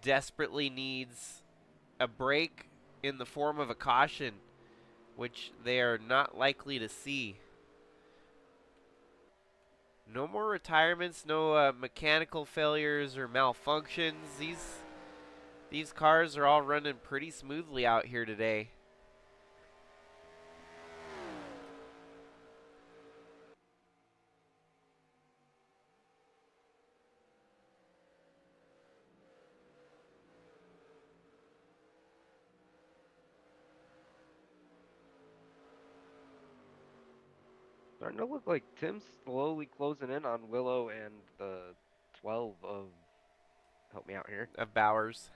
desperately needs a break in the form of a caution, which they are not likely to see. No more retirements, no mechanical failures or malfunctions. These cars are all running pretty smoothly out here today. Starting to look like Tim's slowly closing in on Willow and the 12 of, help me out here, Of Bowers.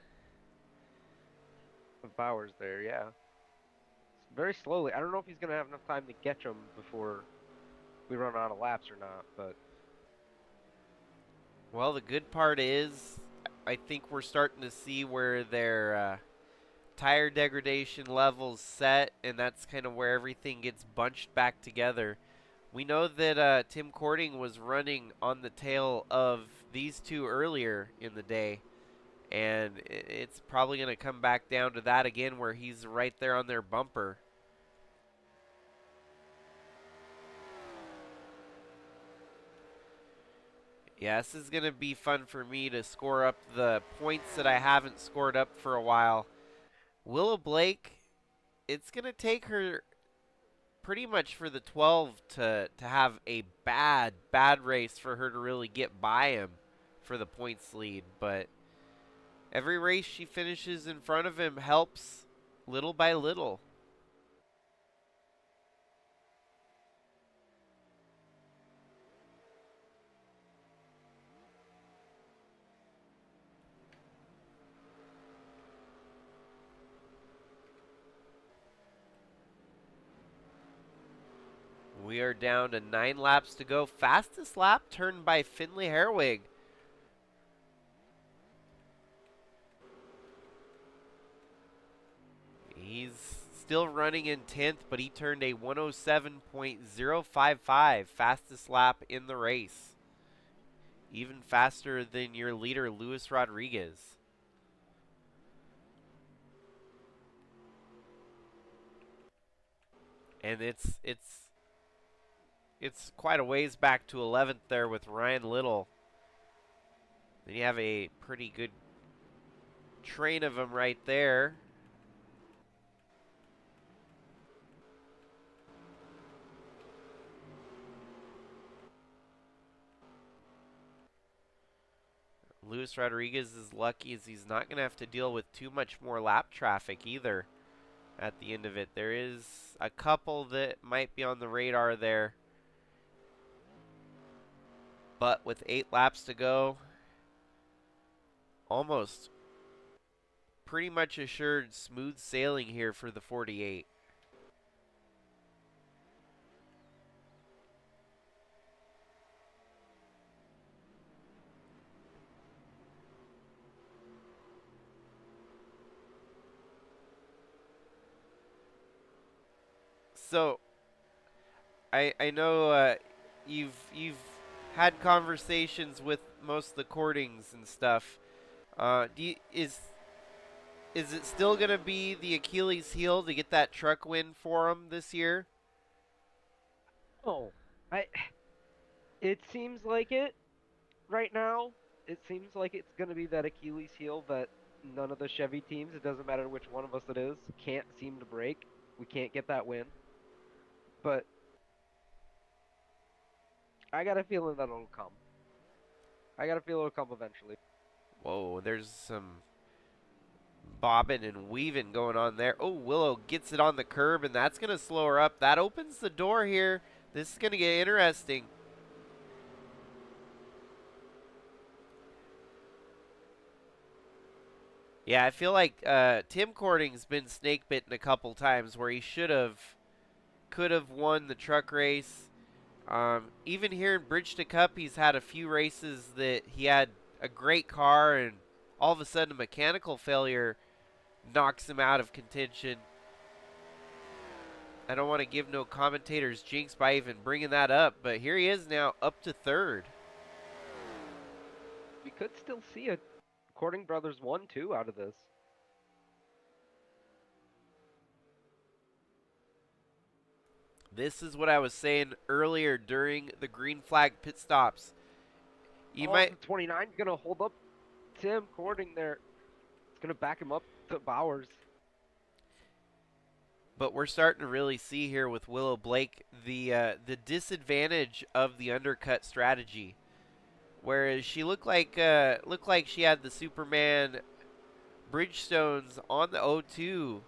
of Bowers there, yeah. Very slowly. I don't know if he's going to have enough time to catch him before we run out of laps or not, but Well, the good part is I think we're starting to see where their tire degradation levels set, and that's kind of where everything gets bunched back together. We know that Tim Kourting was running on the tail of these two earlier in the day, and it's probably going to come back down to that again where he's right there on their bumper. Yeah, this is going to be fun for me to score up the points that I haven't scored up for a while. Willow Blake, it's going to take her pretty much for the 12 to have a bad race for her to really get by him for the points lead. But every race she finishes in front of him helps little by little. We are down to 9 laps to go. Fastest lap turned by Finley Herwig. He's still running in 10th, but he turned a 107.055 fastest lap in the race. Even faster than your leader, Luis Rodriguez. And it's quite a ways back to 11th there with Ryan Little. Then you have a pretty good train of them right there. Luis Rodriguez is lucky as he's not going to have to deal with too much more lap traffic either at the end of it. There is a couple that might be on the radar there. But with 8 laps to go, almost pretty much assured smooth sailing here for the 48. So I know you've had conversations with most of the Kourtings and stuff. Is it still gonna be the Achilles heel to get that truck win for him this year? oh, I it seems like it right now. It seems like it's going to be that Achilles heel that none of the Chevy teams, it doesn't matter which one of us it is, can't seem to break. We can't get that win. But I got a feeling that it'll come. I got a feel it'll come eventually. Whoa, there's some bobbing and weaving going on there. Oh, Willow gets it on the curb, and that's going to slow her up. That opens the door here. This is going to get interesting. Yeah, I feel like Tim Kourting's been snake bitten a couple times where he could have won the truck race. Even here in Bridge to Cup, he's had a few races that he had a great car, and all of a sudden a mechanical failure knocks him out of contention. I don't want to give no commentators jinx by even bringing that up, but here he is now up to third. We could still see a Kourting Brothers 1-2 out of this. This is what I was saying earlier during the green flag pit stops. You might. The 29 is going to hold up Tim Kourting there. It's going to back him up to Bowers. But we're starting to really see here with Willow Blake the disadvantage of the undercut strategy. Whereas she looked like she had the Superman Bridgestones on the O2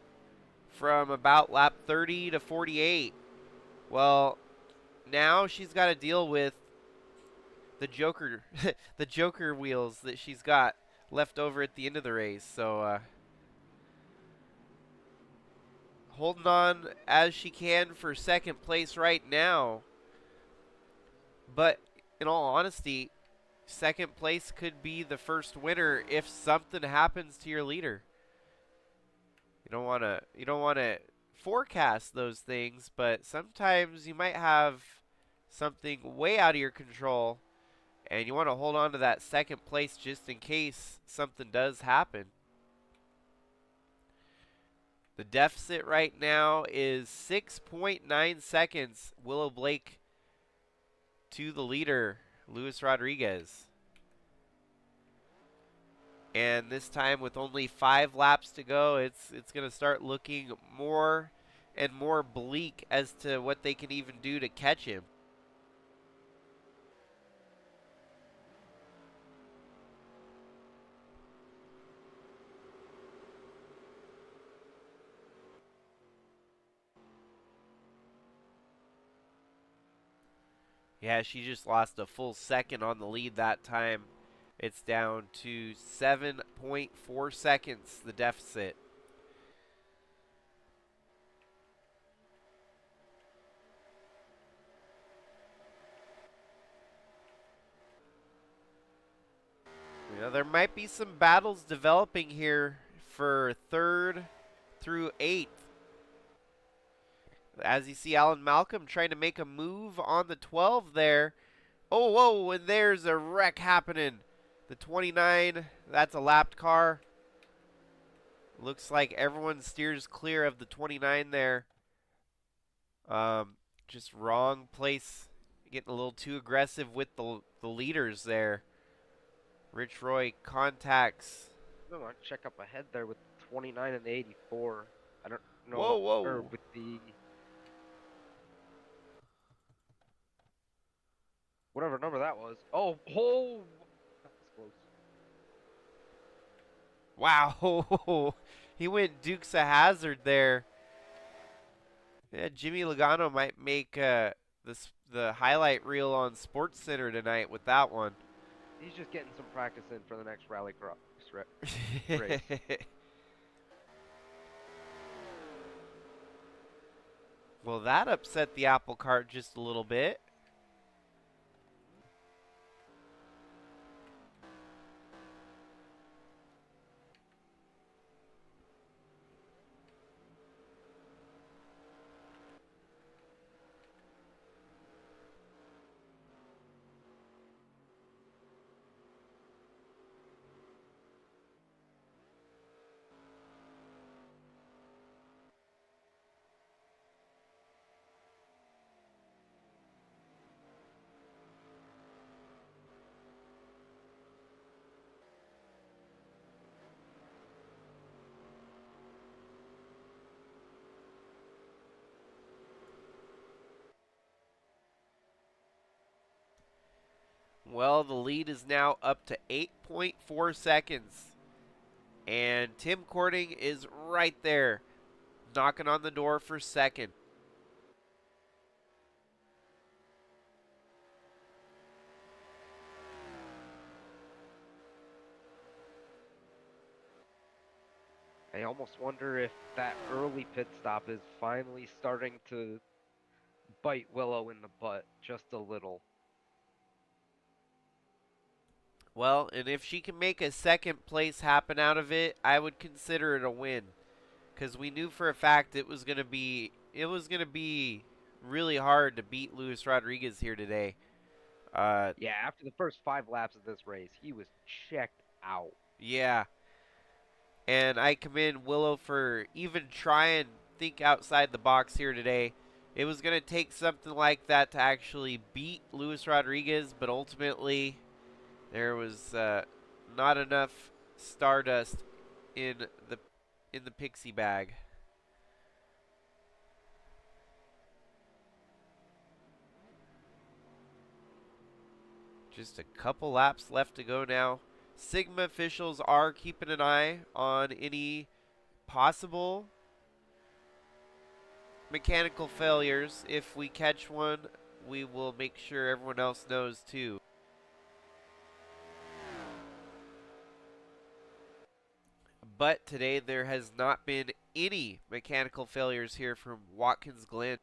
from about lap 30 to 48. Well, now she's got to deal with the Joker the Joker wheels that she's got left over at the end of the race. So holding on as she can for second place right now. But in all honesty, second place could be the first winner if something happens to your leader. You don't want to forecast those things, but sometimes you might have something way out of your control and you want to hold on to that second place just in case something does happen. The deficit right now is 6.9 seconds. Willow Blake to the leader, Luis Rodriguez. And this time with only 5 laps to go, it's going to start looking more and more bleak as to what they can even do to catch him. Yeah, she just lost a full second on the lead that time. It's down to 7.4 seconds, the deficit. You know, there might be some battles developing here for 3rd through 8th. As you see, Alan Malcolm trying to make a move on the 12 there. Oh, whoa, and there's a wreck happening. The 29, that's a lapped car. Looks like everyone steers clear of the 29 there. Just wrong place. Getting a little too aggressive with the leaders there. Rich Roy contacts. I'm going to check up ahead there with the 29 and the 84. I don't know. Whoa. Or with the... whatever number that was. Oh, that was close. Wow. He went Dukes of Hazzard there. Yeah, Jimmy Logano might make the highlight reel on Sports Center tonight with that one. He's just getting some practice in for the next rally race. Well, that upset the apple cart just a little bit. Well, the lead is now up to 8.4 seconds. And Tim Kourting is right there, knocking on the door for second. I almost wonder if that early pit stop is finally starting to bite Willow in the butt just a little. Well, and if she can make a second place happen out of it, I would consider it a win. Because we knew for a fact it was gonna be really hard to beat Luis Rodriguez here today. Yeah, after the first 5 laps of this race, he was checked out. Yeah. And I commend Willow for even trying to think outside the box here today. It was going to take something like that to actually beat Luis Rodriguez, but ultimately there was not enough stardust in the pixie bag. Just a couple laps left to go now. Sigma officials are keeping an eye on any possible mechanical failures. If we catch one, we will make sure everyone else knows too. But today there has not been any mechanical failures here from Watkins Glen.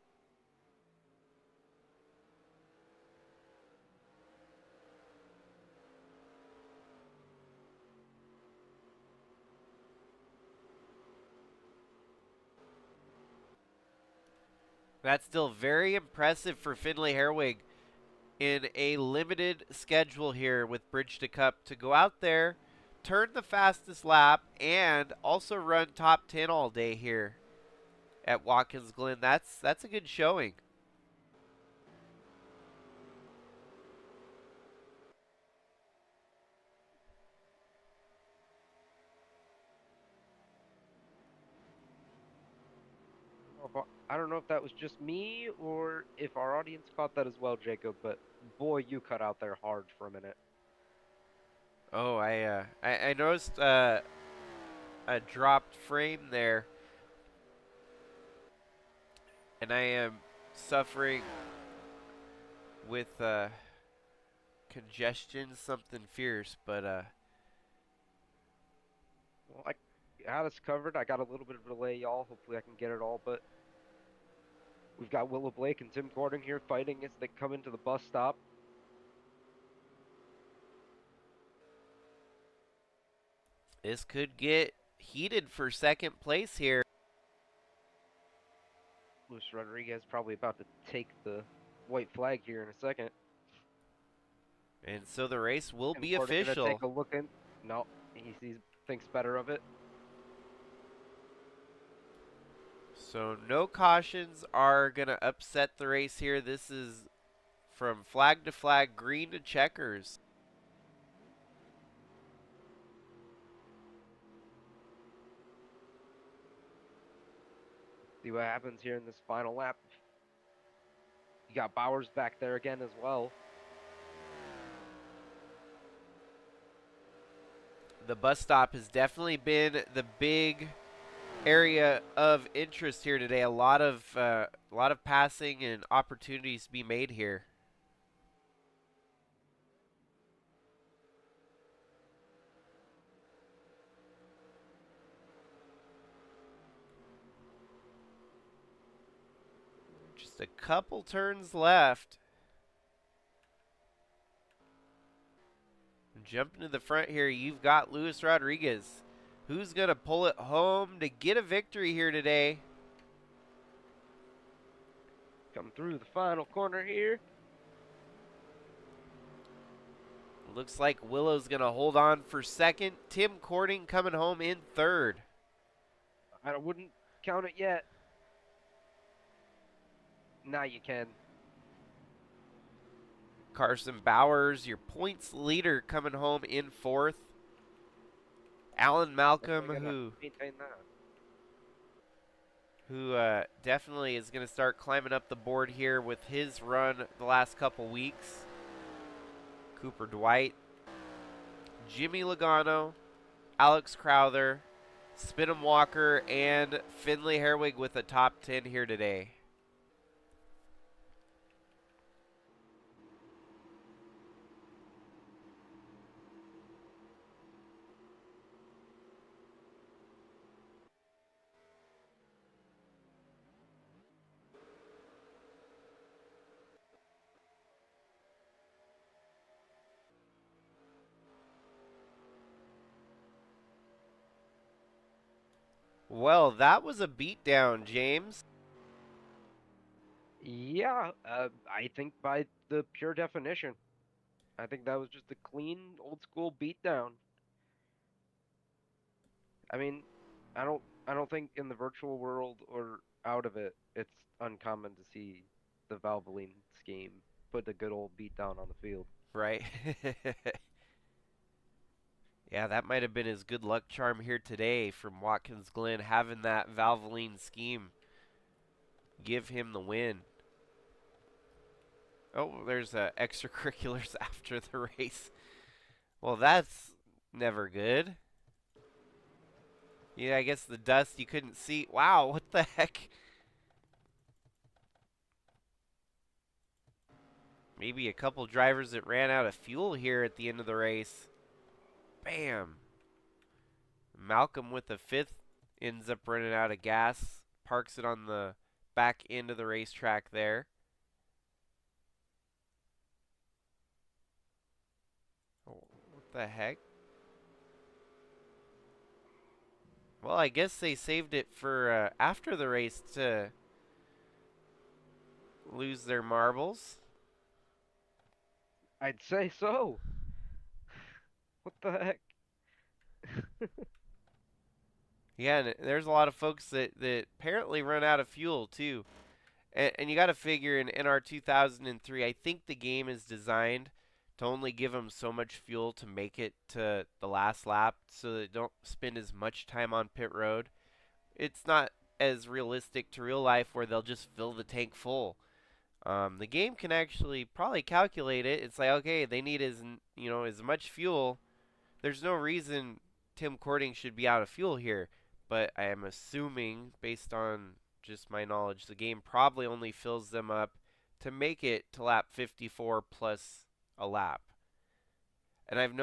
That's still very impressive for Finlay Herwig in a limited schedule here with Bridge to Cup to go out there, turn the fastest lap, and also run top 10 all day here at Watkins Glen. That's a good showing. I don't know if that was just me or if our audience caught that as well, Jacob, but boy, you cut out there hard for a minute. Oh, I noticed a dropped frame there, and I am suffering with congestion, something fierce, but Well, I got us covered. I got a little bit of a delay, y'all. Hopefully I can get it all, but we've got Willow Blake and Tim Kourting here fighting as they come into the bus stop. this could get heated for second place here. Luis Rodriguez probably about to take the white flag here in a second. And so the race will Tim be Kourting official. gonna take a look in. No, he thinks better of it. So no cautions are going to upset the race here. This is from flag to flag, green to checkers. See what happens here in this final lap. You got Bowers back there again as well. The bus stop has definitely been the big area of interest here today. A lot of passing and opportunities to be made here. Just a couple turns left. Jumping to the front here, you've got Luis Rodriguez. Who's going to pull it home to get a victory here today? Come through the final corner here. Looks like Willow's going to hold on for second. Tim Kourting coming home in third. I wouldn't count it yet. Now you can. Carson Bowers, your points leader, coming home in fourth. Alan Malcolm, who definitely is going to start climbing up the board here with his run the last couple weeks. Cooper Dwight, Jimmy Logano, Alex Crowther, Spinham Walker, and Finley Herwig with a top 10 here today. Well, that was a beatdown, James. Yeah, I think by the pure definition, I think that was just a clean, old school beatdown. I mean, I don't think in the virtual world or out of it, it's uncommon to see the Valvoline scheme put a good old beatdown on the field. Right? Yeah, that might have been his good luck charm here today from Watkins Glen, having that Valvoline scheme give him the win. Oh, there's extracurriculars after the race. Well, that's never good. Yeah, I guess the dust you couldn't see. Wow, what the heck? Maybe a couple drivers that ran out of fuel here at the end of the race. Bam. Malcolm with the fifth ends up running out of gas. Parks it on the back end of the racetrack there. Oh, what the heck? Well, I guess they saved it for after the race to lose their marbles. I'd say so. What the heck? Yeah, and there's a lot of folks that apparently run out of fuel too. And you got to figure in NR2003, I think the game is designed to only give them so much fuel to make it to the last lap so they don't spend as much time on pit road. It's not as realistic to real life where they'll just fill the tank full. The game can actually probably calculate it. It's like, okay, they need as much fuel. There's no reason Tim Kourting should be out of fuel here, but I am assuming, based on just my knowledge, the game probably only fills them up to make it to lap 54 plus a lap. And I've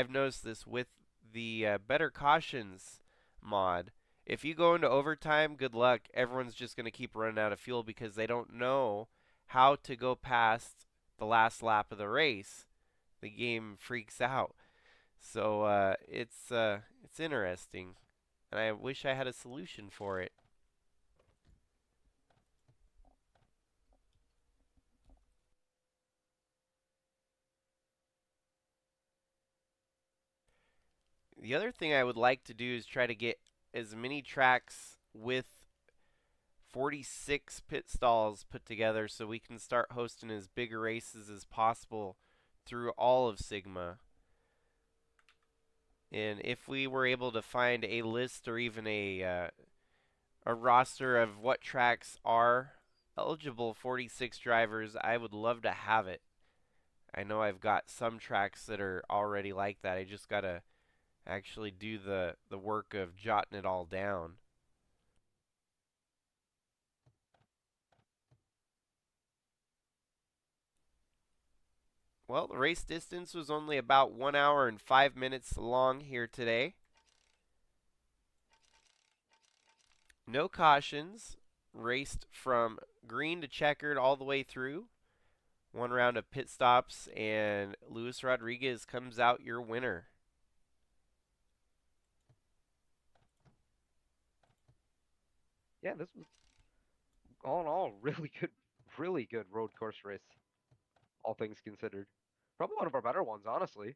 noticed this with the Better Cautions mod. If you go into overtime, good luck. Everyone's just going to keep running out of fuel because they don't know how to go past the last lap of the race. The game freaks out. So it's interesting, and I wish I had a solution for it. The other thing I would like to do is try to get as many tracks with 46 pit stalls put together so we can start hosting as big races as possible through all of Sigma. And if we were able to find a list or even a roster of what tracks are eligible 46 drivers, I would love to have it. I know I've got some tracks that are already like that. I just got to actually do the work of jotting it all down. Well, the race distance was only about 1 hour and 5 minutes long here today. No cautions. Raced from green to checkered all the way through. One round of pit stops, and Luis Rodriguez comes out your winner. Yeah, this was all in all really good road course race, all things considered. Probably one of our better ones, honestly.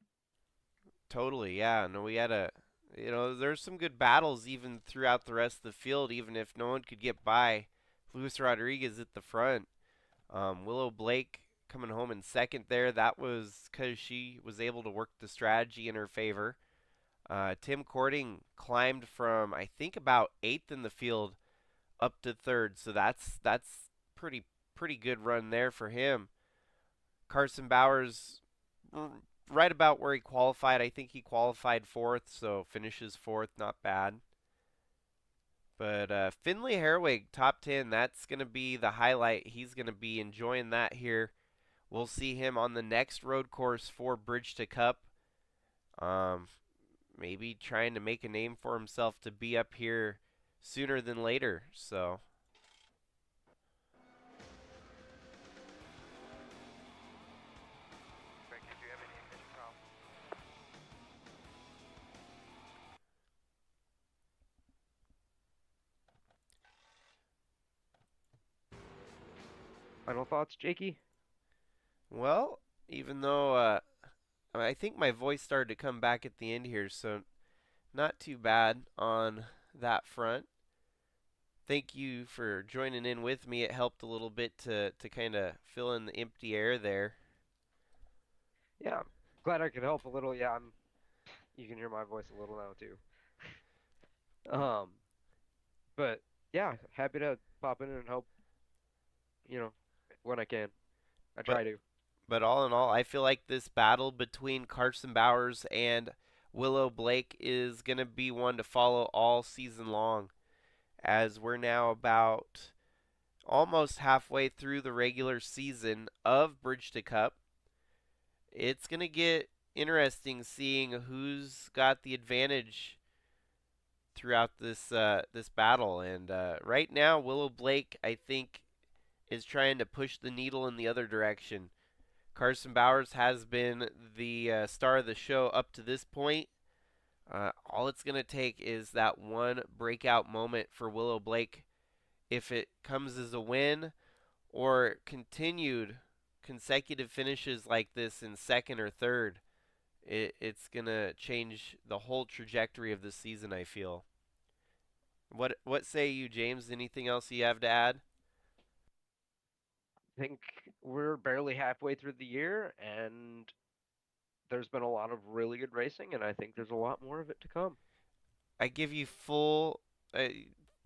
Totally, yeah. No, we had there's some good battles even throughout the rest of the field, even if no one could get by Luis Rodriguez at the front. Willow Blake coming home in second there. That was because she was able to work the strategy in her favor. Tim Kourting climbed from, I think, about 8th in the field up to 3rd, so that's pretty good run there for him. Carson Bowers right about where he qualified. I think he qualified fourth, so finishes fourth, not bad. But Finley Herwig, top 10, that's going to be the highlight. He's going to be enjoying that here. We'll see him on the next road course for Bridge to Cup. Maybe trying to make a name for himself to be up here sooner than later. So Final thoughts, Jakey? well, even though I think my voice started to come back at the end here, so not too bad on that front. Thank you for joining in with me. It helped a little bit to kind of fill in the empty air there. Yeah, I'm glad I could help a little. Yeah, you can hear my voice a little now too. But yeah, happy to pop in and help, you know, when I can. I But try to. but all in all, I feel like this battle between Carson Bowers and Willow Blake is going to be one to follow all season long, as we're now about almost halfway through the regular season of Bridge to Cup. It's going to get interesting seeing who's got the advantage throughout this battle. And right now, Willow Blake, I think, is trying to push the needle in the other direction. Carson Bowers has been the star of the show up to this point. All it's going to take is that one breakout moment for Willow Blake. If it comes as a win or continued consecutive finishes like this in second or third, it's going to change the whole trajectory of the season, I feel. What say you, James? Anything else you have to add? I think we're barely halfway through the year, and there's been a lot of really good racing, and I think there's a lot more of it to come. I give you full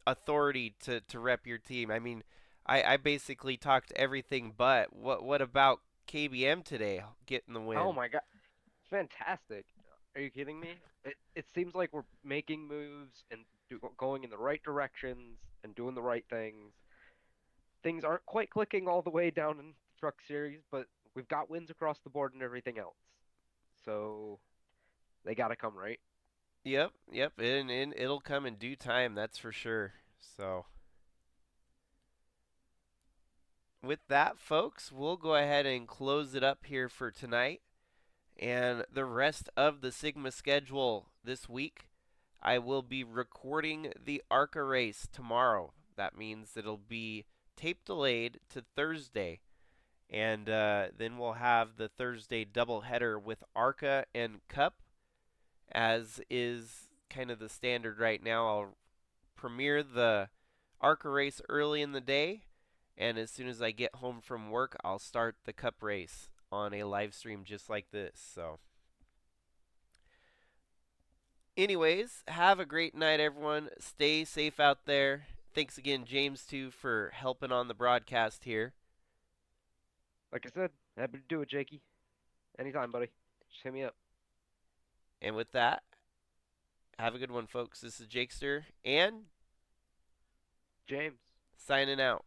authority to rep your team. I mean, I basically talked everything but what about KBM today getting the Oh win? my God, fantastic! Are you kidding me? It seems like we're making moves and going in the right directions and doing the right things. Things aren't quite clicking all the way down in the Truck Series, but we've got wins across the board and everything else. So they gotta come, right? Yep, and it'll come in due time, that's for sure. So, with that, folks, we'll go ahead and close it up here for tonight. And the rest of the Sigma schedule this week, I will be recording the ARCA race tomorrow. That means it'll be tape delayed to Thursday. And then we'll have the Thursday doubleheader with ARCA and Cup, as is kind of the standard right now. I'll premiere the ARCA race early in the day, and as soon as I get home from work, I'll start the Cup race on a live stream just like this. So, anyways, have a great night, everyone. Stay safe out there. Thanks again, James, too, for helping on the broadcast here. Like I said, happy to do it, Jakey. Anytime, buddy. Just hit me up. And with that, have a good one, folks. This is Jakester, and James. signing out.